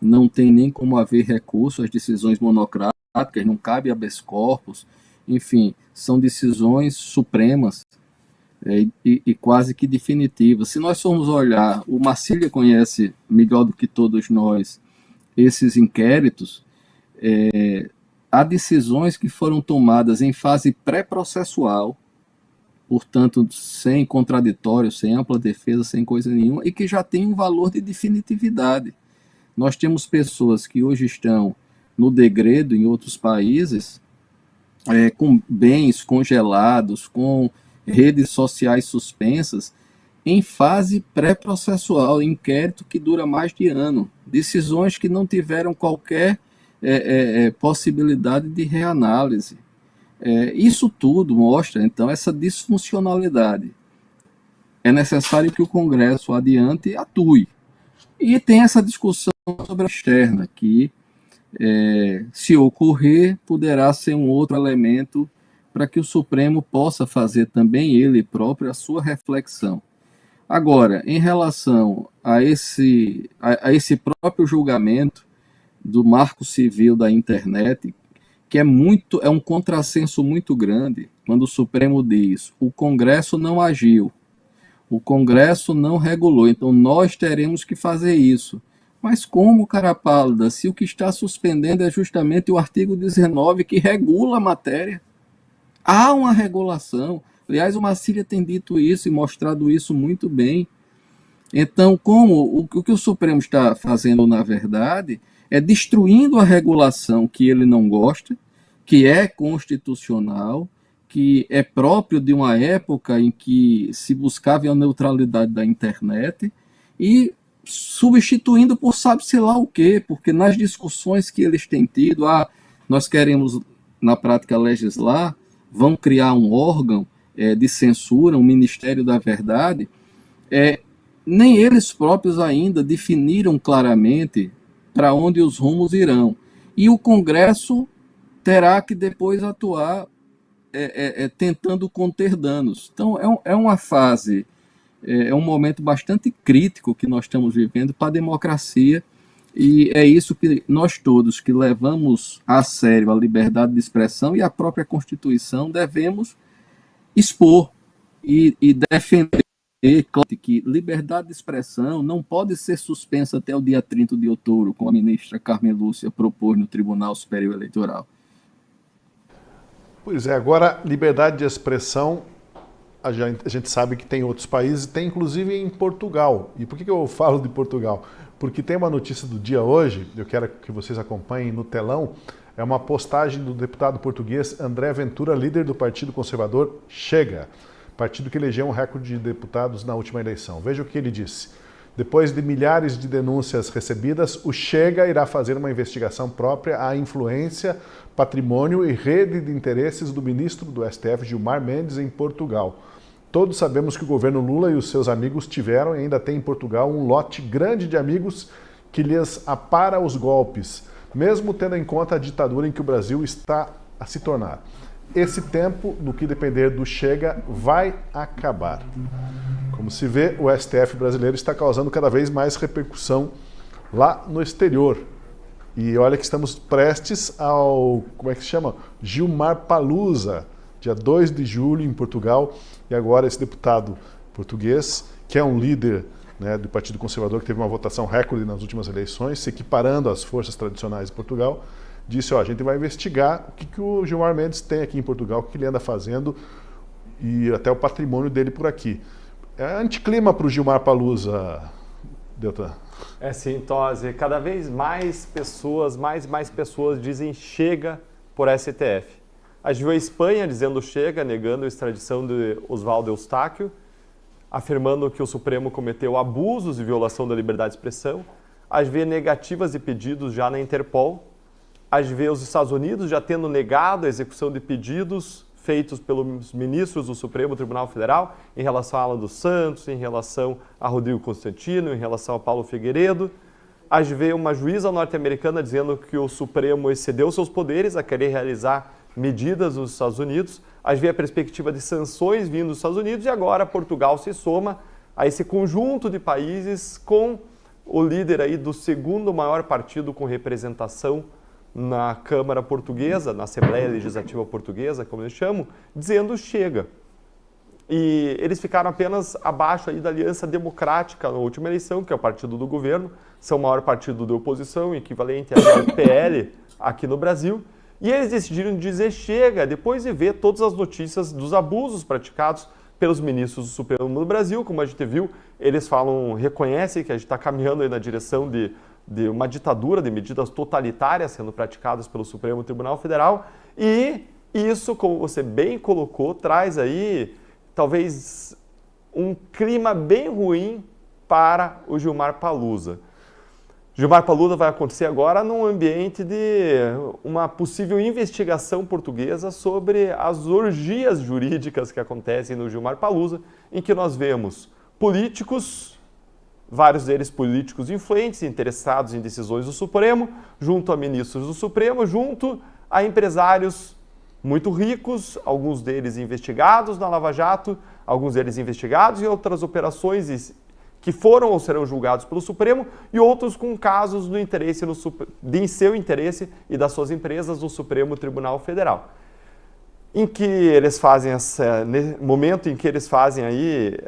não tem nem como haver recurso, as decisões monocráticas, não cabe habeas corpus, enfim, são decisões supremas e quase que definitivas. Se nós formos olhar, o Marcília conhece melhor do que todos nós esses inquéritos, há decisões que foram tomadas em fase pré-processual, portanto, sem contraditório, sem ampla defesa, sem coisa nenhuma, e que já tem um valor de definitividade. Nós temos pessoas que hoje estão no degredo em outros países, com bens congelados, com redes sociais suspensas, em fase pré-processual, inquérito que dura mais de ano, decisões que não tiveram qualquer possibilidade de reanálise. Isso tudo mostra, então, essa disfuncionalidade. É necessário que o Congresso adiante atue. E tem essa discussão sobre a externa, que, se ocorrer, poderá ser um outro elemento para que o Supremo possa fazer também ele próprio a sua reflexão. Agora, em relação a esse próprio julgamento do Marco Civil da Internet, que é um contrassenso muito grande, quando o Supremo diz: o Congresso não agiu, o Congresso não regulou, então nós teremos que fazer isso. Mas como, cara pálida, se o que está suspendendo é justamente o artigo 19 que regula a matéria? Há uma regulação. Aliás, o Marcília tem dito isso e mostrado isso muito bem. Então, o que o Supremo está fazendo, na verdade, é destruindo a regulação que ele não gosta, que é constitucional, que é próprio de uma época em que se buscava a neutralidade da internet, e substituindo por sabe-se lá o quê, porque nas discussões que eles têm tido, nós queremos, na prática, legislar, vão criar um órgão de censura, um Ministério da Verdade, nem eles próprios ainda definiram claramente para onde os rumos irão. E o Congresso terá que depois atuar tentando conter danos. Então, é uma fase, um momento bastante crítico que nós estamos vivendo para a democracia, e é isso que nós todos que levamos a sério a liberdade de expressão e a própria Constituição devemos expor e defender que liberdade de expressão não pode ser suspensa até o dia 30 de outubro, como a ministra Carmen Lúcia propôs no Tribunal Superior Eleitoral. Pois é, agora, liberdade de expressão, a gente sabe que tem outros países, tem inclusive em Portugal. E por que eu falo de Portugal? Porque tem uma notícia do dia hoje, eu quero que vocês acompanhem no telão, é uma postagem do deputado português André Ventura, líder do Partido Conservador Chega, partido que elegeu um recorde de deputados na última eleição. Veja o que ele disse. Depois de milhares de denúncias recebidas, o Chega irá fazer uma investigação própria à influência, patrimônio e rede de interesses do ministro do STF, Gilmar Mendes, em Portugal. Todos sabemos que o governo Lula e os seus amigos tiveram e ainda tem em Portugal um lote grande de amigos que lhes apara os golpes, mesmo tendo em conta a ditadura em que o Brasil está a se tornar. Esse tempo, no que depender do Chega, vai acabar. Como se vê, o STF brasileiro está causando cada vez mais repercussão lá no exterior. E olha que estamos prestes ao, como é que se chama? Gilmar Palusa, dia 2 de julho em Portugal, e agora esse deputado português, que é um líder, né, do Partido Conservador, que teve uma votação recorde nas últimas eleições, se equiparando às forças tradicionais de Portugal, disse, ó, a gente vai investigar o que o Gilmar Mendes tem aqui em Portugal, o que ele anda fazendo e até o patrimônio dele por aqui. É anticlima para o Gilmar Palusa, Deltan. É sim, Tosi. Cada vez mais pessoas, mais pessoas dizem chega por STF. A gente viu a Espanha dizendo chega, negando a extradição de Oswaldo Eustáquio, afirmando que o Supremo cometeu abusos e violação da liberdade de expressão. A gente vê negativas de pedidos já na Interpol. A gente vê os Estados Unidos já tendo negado a execução de pedidos feitos pelos ministros do Supremo Tribunal Federal em relação a Alan dos Santos, em relação a Rodrigo Constantino, em relação a Paulo Figueiredo. A gente vê uma juíza norte-americana dizendo que o Supremo excedeu seus poderes a querer realizar medidas nos Estados Unidos. A gente vê a perspectiva de sanções vindo dos Estados Unidos e agora Portugal se soma a esse conjunto de países com o líder aí do segundo maior partido com representação na Câmara Portuguesa, na Assembleia Legislativa Portuguesa, como eles chamam, dizendo chega. E eles ficaram apenas abaixo aí da Aliança Democrática na última eleição, que é o partido do governo, são o maior partido de oposição, equivalente ao PL aqui no Brasil, e eles decidiram dizer chega, depois de ver todas as notícias dos abusos praticados pelos ministros do Supremo do Brasil. Como a gente viu, eles reconhecem que a gente está caminhando aí na direção de uma ditadura, de medidas totalitárias sendo praticadas pelo Supremo Tribunal Federal, e isso, como você bem colocou, traz aí talvez um clima bem ruim para o Gilmar Palusa. Gilmar Palusa vai acontecer agora num ambiente de uma possível investigação portuguesa sobre as orgias jurídicas que acontecem no Gilmar Palusa, em que nós vemos políticos, vários deles políticos influentes, interessados em decisões do Supremo, junto a ministros do Supremo, junto a empresários muito ricos, alguns deles investigados na Lava Jato, alguns deles investigados em outras operações que foram ou serão julgados pelo Supremo, e outros com casos do interesse de seu interesse e das suas empresas no Supremo Tribunal Federal. Em que eles fazem momento em que eles fazem aí,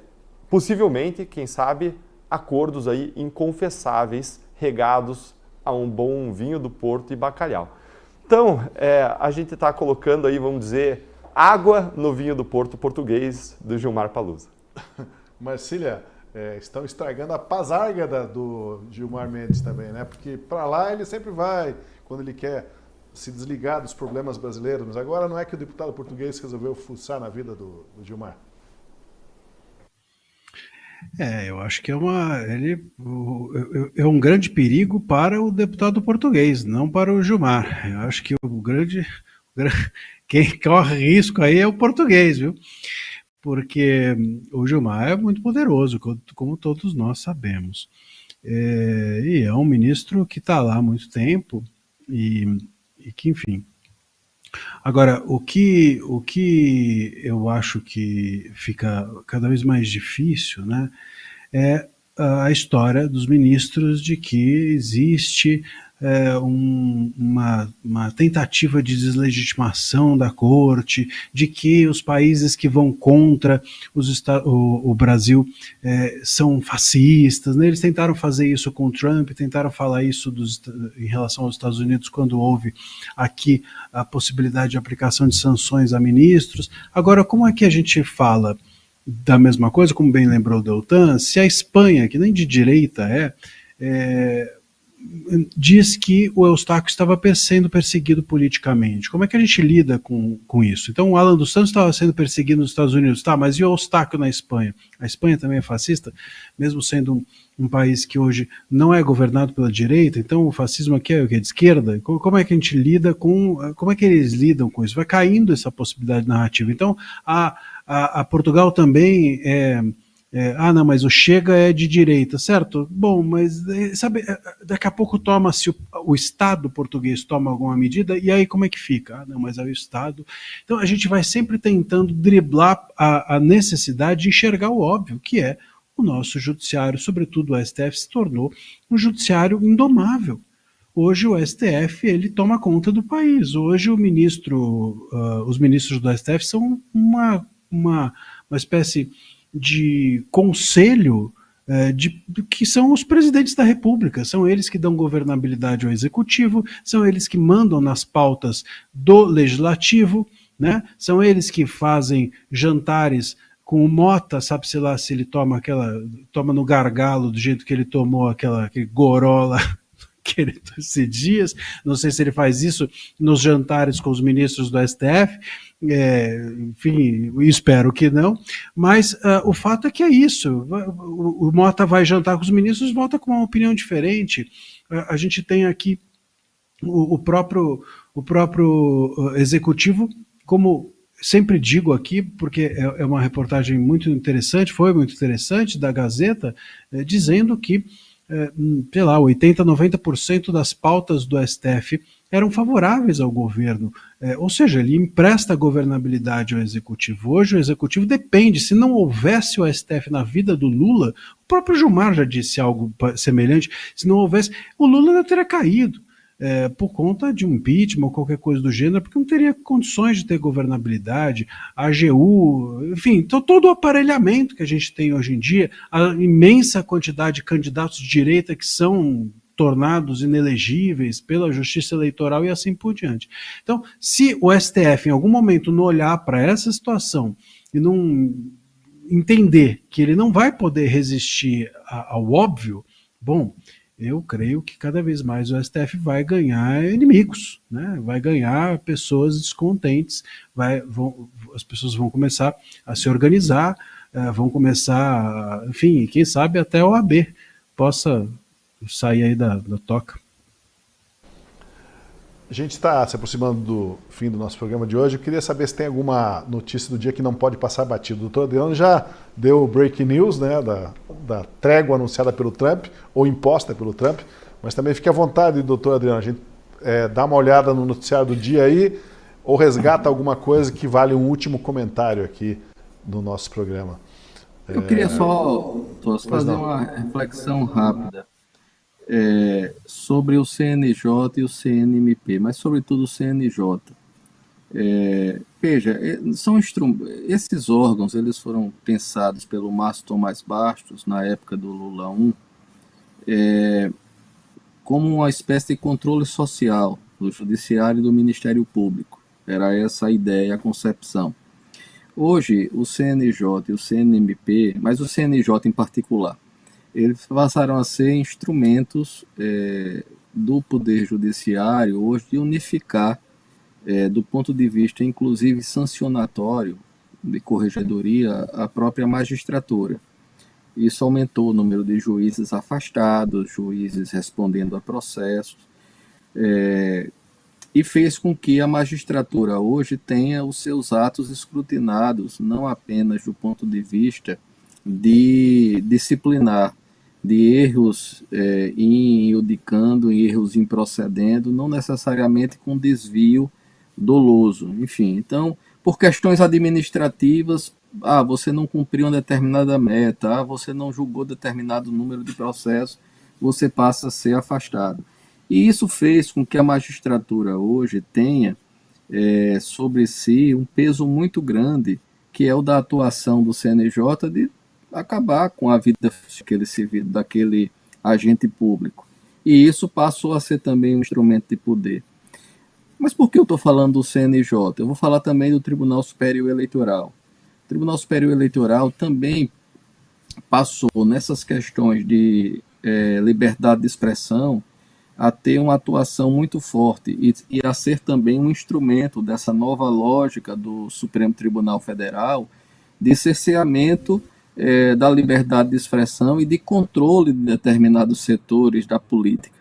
possivelmente, quem sabe, acordos aí inconfessáveis, regados a um bom vinho do Porto e bacalhau. Então, a gente está colocando aí, vamos dizer, água no vinho do Porto português do Gilmar Palusa. Marcília, estão estragando a pazárgada do Gilmar Mendes também, né? Porque para lá ele sempre vai, quando ele quer se desligar dos problemas brasileiros, mas agora não é que o deputado português resolveu fuçar na vida do Gilmar? Eu acho que é um grande perigo para o deputado português, não para o Gilmar. Eu acho que quem corre risco aí é o português, viu? Porque o Gilmar é muito poderoso, como todos nós sabemos. E é um ministro que está lá há muito tempo e que, enfim. Agora, o que eu acho que fica cada vez mais difícil, né, é a história dos ministros de que existe uma tentativa de deslegitimação da corte, de que os países que vão contra o Brasil são fascistas, né? Eles tentaram fazer isso com o Trump, tentaram falar isso em relação aos Estados Unidos quando houve aqui a possibilidade de aplicação de sanções a ministros. Agora, como é que a gente fala da mesma coisa, como bem lembrou o Deltan, se a Espanha, que nem de direita diz que o Eustáquio estava sendo perseguido politicamente. Como é que a gente lida com isso? Então, o Alan dos Santos estava sendo perseguido nos Estados Unidos, tá, mas e o Eustáquio na Espanha? A Espanha também é fascista, mesmo sendo um país que hoje não é governado pela direita, então o fascismo aqui é o que? De esquerda? Como é que a gente lida como é que eles lidam com isso? Vai caindo essa possibilidade narrativa. Então, a Portugal também não, mas o Chega é de direita, certo? Bom, mas sabe, daqui a pouco toma-se o Estado português toma alguma medida, e aí como é que fica? Não, mas é o Estado. Então a gente vai sempre tentando driblar a necessidade de enxergar o óbvio, que é o nosso judiciário, sobretudo o STF, se tornou um judiciário indomável. Hoje o STF ele toma conta do país. Hoje os ministros do STF são uma espécie de conselho que são os presidentes da República, são eles que dão governabilidade ao executivo, são eles que mandam nas pautas do legislativo, né? São eles que fazem jantares com o Mota, sabe-se lá se ele toma no gargalo do jeito que ele tomou aquele gorola esses dias, não sei se ele faz isso nos jantares com os ministros do STF, enfim, espero que não, mas o fato é que é isso, o Mota vai jantar com os ministros, volta com uma opinião diferente. A gente tem aqui o próprio executivo, como sempre digo aqui, porque é uma reportagem muito interessante, foi muito interessante, da Gazeta, dizendo que sei lá, 80%, 90% das pautas do STF eram favoráveis ao governo, ou seja, ele empresta governabilidade ao executivo. Hoje o executivo depende, se não houvesse o STF na vida do Lula, o próprio Gilmar já disse algo semelhante, se não houvesse, o Lula não teria caído, por conta de um impeachment ou qualquer coisa do gênero, porque não teria condições de ter governabilidade, a AGU, enfim, todo o aparelhamento que a gente tem hoje em dia, a imensa quantidade de candidatos de direita que são tornados inelegíveis pela justiça eleitoral e assim por diante. Então, se o STF em algum momento não olhar para essa situação e não entender que ele não vai poder resistir ao óbvio, bom, eu creio que cada vez mais o STF vai ganhar inimigos, né? Vai ganhar pessoas descontentes, as pessoas vão começar a se organizar, vão começar, enfim, quem sabe até a OAB possa sair aí da toca. A gente está se aproximando do fim do nosso programa de hoje. Eu queria saber se tem alguma notícia do dia que não pode passar batido. O doutor Adriano já deu o breaking news, né, da trégua anunciada pelo Trump, ou imposta pelo Trump, mas também fique à vontade, doutor Adriano, a gente dá uma olhada no noticiário do dia aí, ou resgata alguma coisa que vale um último comentário aqui no nosso programa. Eu queria só fazer uma reflexão rápida. Sobre o CNJ e o CNMP, mas sobretudo o CNJ. Veja, esses órgãos eles foram pensados pelo Márcio Tomás Bastos, na época do Lula 1, como uma espécie de controle social do Judiciário e do Ministério Público. Era essa a ideia, a concepção. Hoje, o CNJ e o CNMP, mas o CNJ em particular, eles passaram a ser instrumentos do Poder Judiciário hoje de unificar, do ponto de vista inclusive sancionatório, de corregedoria, a própria magistratura. Isso aumentou o número de juízes afastados, juízes respondendo a processos, e fez com que a magistratura hoje tenha os seus atos escrutinados, não apenas do ponto de vista de disciplinar, de erros em iudicando, erros em procedendo, não necessariamente com desvio doloso. Enfim, então, por questões administrativas, você não cumpriu uma determinada meta, você não julgou determinado número de processos, você passa a ser afastado. E isso fez com que a magistratura hoje tenha sobre si um peso muito grande, que é o da atuação do CNJ de acabar com a vida daquele agente público. E isso passou a ser também um instrumento de poder. Mas por que eu estou falando do CNJ? Eu vou falar também do Tribunal Superior Eleitoral. O Tribunal Superior Eleitoral também passou, nessas questões de liberdade de expressão, a ter uma atuação muito forte e a ser também um instrumento dessa nova lógica do Supremo Tribunal Federal de cerceamento da liberdade de expressão e de controle de determinados setores da política.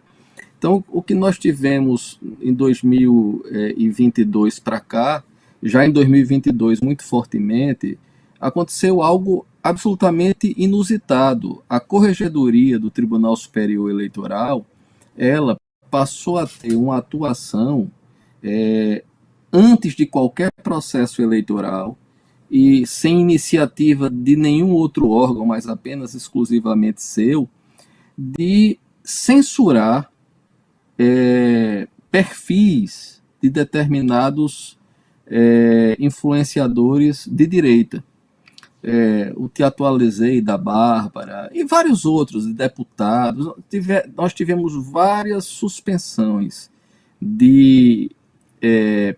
Então, o que nós tivemos em 2022 para cá, já em 2022 muito fortemente, aconteceu algo absolutamente inusitado. A Corregedoria do Tribunal Superior Eleitoral, ela passou a ter uma atuação antes de qualquer processo eleitoral, e sem iniciativa de nenhum outro órgão, mas apenas exclusivamente seu, de censurar perfis de determinados influenciadores de direita. O Te Atualizei da Bárbara e vários outros, de deputados. Nós tivemos várias suspensões de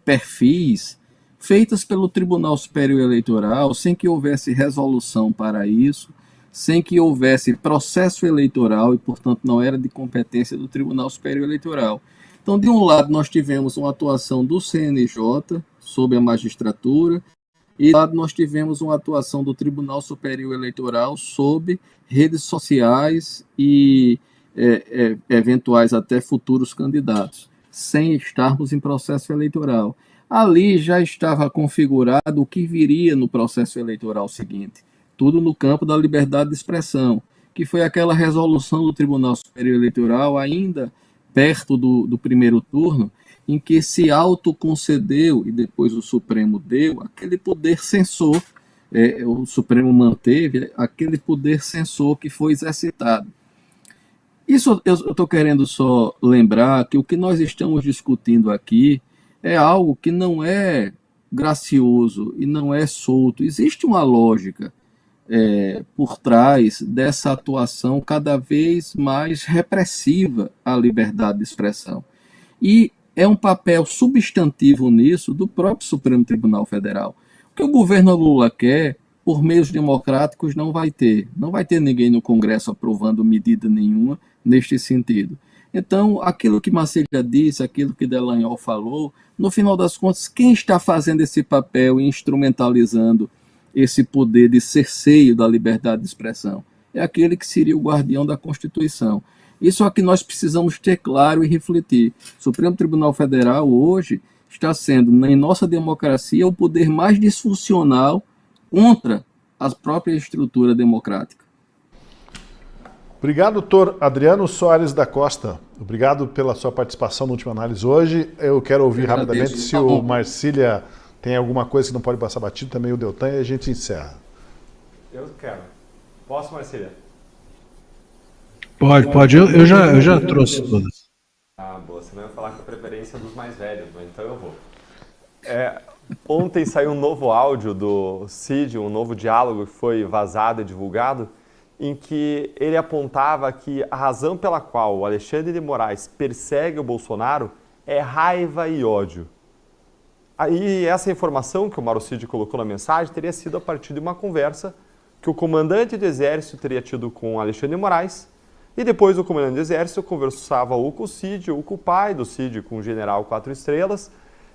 perfis feitas pelo Tribunal Superior Eleitoral sem que houvesse resolução para isso, sem que houvesse processo eleitoral e, portanto, não era de competência do Tribunal Superior Eleitoral. Então, de um lado, nós tivemos uma atuação do CNJ sobre a magistratura, e do lado nós tivemos uma atuação do Tribunal Superior Eleitoral sobre redes sociais e eventuais até futuros candidatos, sem estarmos em processo eleitoral. Ali já estava configurado o que viria no processo eleitoral seguinte, tudo no campo da liberdade de expressão, que foi aquela resolução do Tribunal Superior Eleitoral, ainda perto do primeiro turno, em que se autoconcedeu, e depois o Supremo deu, aquele poder censor, o Supremo manteve aquele poder censor que foi exercitado. Isso eu estou querendo só lembrar que o que nós estamos discutindo aqui é algo que não é gracioso e não é solto. Existe uma lógica por trás dessa atuação cada vez mais repressiva à liberdade de expressão. E é um papel substantivo nisso do próprio Supremo Tribunal Federal. O que o governo Lula quer, por meios democráticos, não vai ter. Não vai ter ninguém no Congresso aprovando medida nenhuma neste sentido. Então, aquilo que Marcília disse, aquilo que Delanhol falou, no final das contas, quem está fazendo esse papel e instrumentalizando esse poder de cerceio da liberdade de expressão? É aquele que seria o guardião da Constituição. Isso é o que nós precisamos ter claro e refletir. O Supremo Tribunal Federal hoje está sendo, em nossa democracia, o poder mais disfuncional contra a própria estrutura democrática. Obrigado, doutor Adriano Soares da Costa. Obrigado pela sua participação na última análise hoje. Eu quero ouvir rapidamente se o Marcília tem alguma coisa que não pode passar batido, também o Deltan, e a gente encerra. Eu quero. Posso, Marcília? Pode. Eu já trouxe todas. Ah, boa. Senão eu ia falar com a preferência dos mais velhos, mas então eu vou. Ontem saiu um novo áudio do Cid, um novo diálogo que foi vazado e divulgado, em que ele apontava que a razão pela qual o Alexandre de Moraes persegue o Bolsonaro é raiva e ódio. Aí essa informação que o Mauro Cid colocou na mensagem teria sido a partir de uma conversa que o comandante do Exército teria tido com o Alexandre de Moraes, e depois o comandante do Exército conversava ou com o Cid, ou com o pai do Cid, com o general 4 estrelas,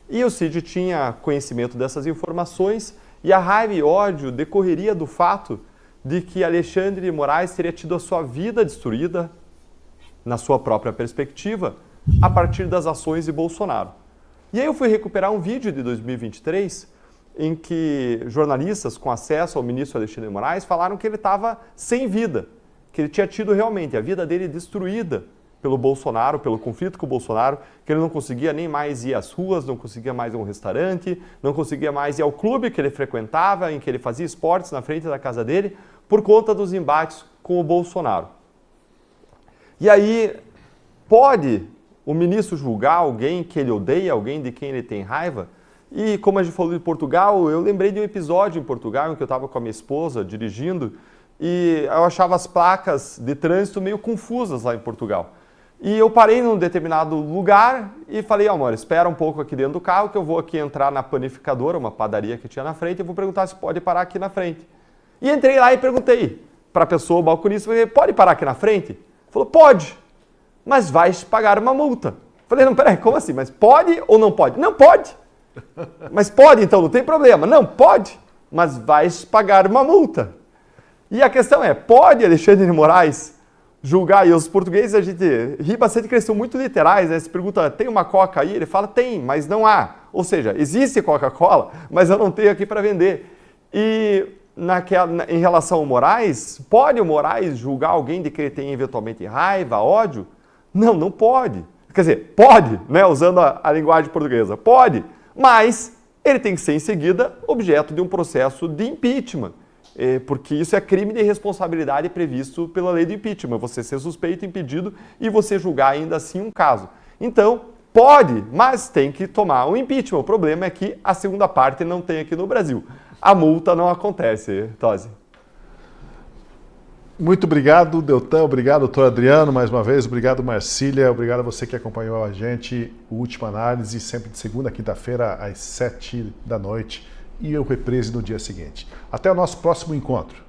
e o Cid tinha conhecimento dessas informações, e a raiva e ódio decorreria do fato de que Alexandre de Moraes teria tido a sua vida destruída, na sua própria perspectiva, a partir das ações de Bolsonaro. E aí eu fui recuperar um vídeo de 2023, em que jornalistas com acesso ao ministro Alexandre de Moraes falaram que ele estava sem vida, que ele tinha tido realmente a vida dele destruída pelo Bolsonaro, pelo conflito com o Bolsonaro, que ele não conseguia nem mais ir às ruas, não conseguia mais ir a um restaurante, não conseguia mais ir ao clube que ele frequentava, em que ele fazia esportes na frente da casa dele, por conta dos embates com o Bolsonaro. E aí, pode o ministro julgar alguém que ele odeia, alguém de quem ele tem raiva? E como a gente falou de Portugal, eu lembrei de um episódio em Portugal em que eu estava com a minha esposa dirigindo e eu achava as placas de trânsito meio confusas lá em Portugal. E eu parei num determinado lugar e falei, amor, espera um pouco aqui dentro do carro que eu vou aqui entrar na panificadora, uma padaria que tinha na frente, e vou perguntar se pode parar aqui na frente. E entrei lá e perguntei para a pessoa, o balconista, pode parar aqui na frente? Falou, pode, mas vai pagar uma multa. Falei, não, peraí, como assim? Mas pode ou não pode? Não pode. Mas pode, então, não tem problema. Não, pode, mas vai pagar uma multa. E a questão é, pode Alexandre de Moraes julgar? E os portugueses, a gente ri bastante, que eles são muito literais, né? Se pergunta, tem uma Coca aí? Ele fala, tem, mas não há. Ou seja, existe Coca-Cola, mas eu não tenho aqui para vender. E em relação ao Moraes, pode o Moraes julgar alguém de que ele tem eventualmente raiva, ódio? Não, não pode. Quer dizer, pode, né? Usando a linguagem portuguesa, pode, mas ele tem que ser em seguida objeto de um processo de impeachment. Porque isso é crime de responsabilidade previsto pela lei do impeachment, você ser suspeito, impedido e você julgar ainda assim um caso. Então, pode, mas tem que tomar um impeachment. O problema é que a segunda parte não tem aqui no Brasil. A multa não acontece, Tosi. Muito obrigado, Deltan. Obrigado, doutor Adriano, mais uma vez. Obrigado, Marcília. Obrigado a você que acompanhou a gente. O Última Análise, sempre de segunda a quinta-feira, às 7 da noite. E eu reprise no dia seguinte. Até o nosso próximo encontro.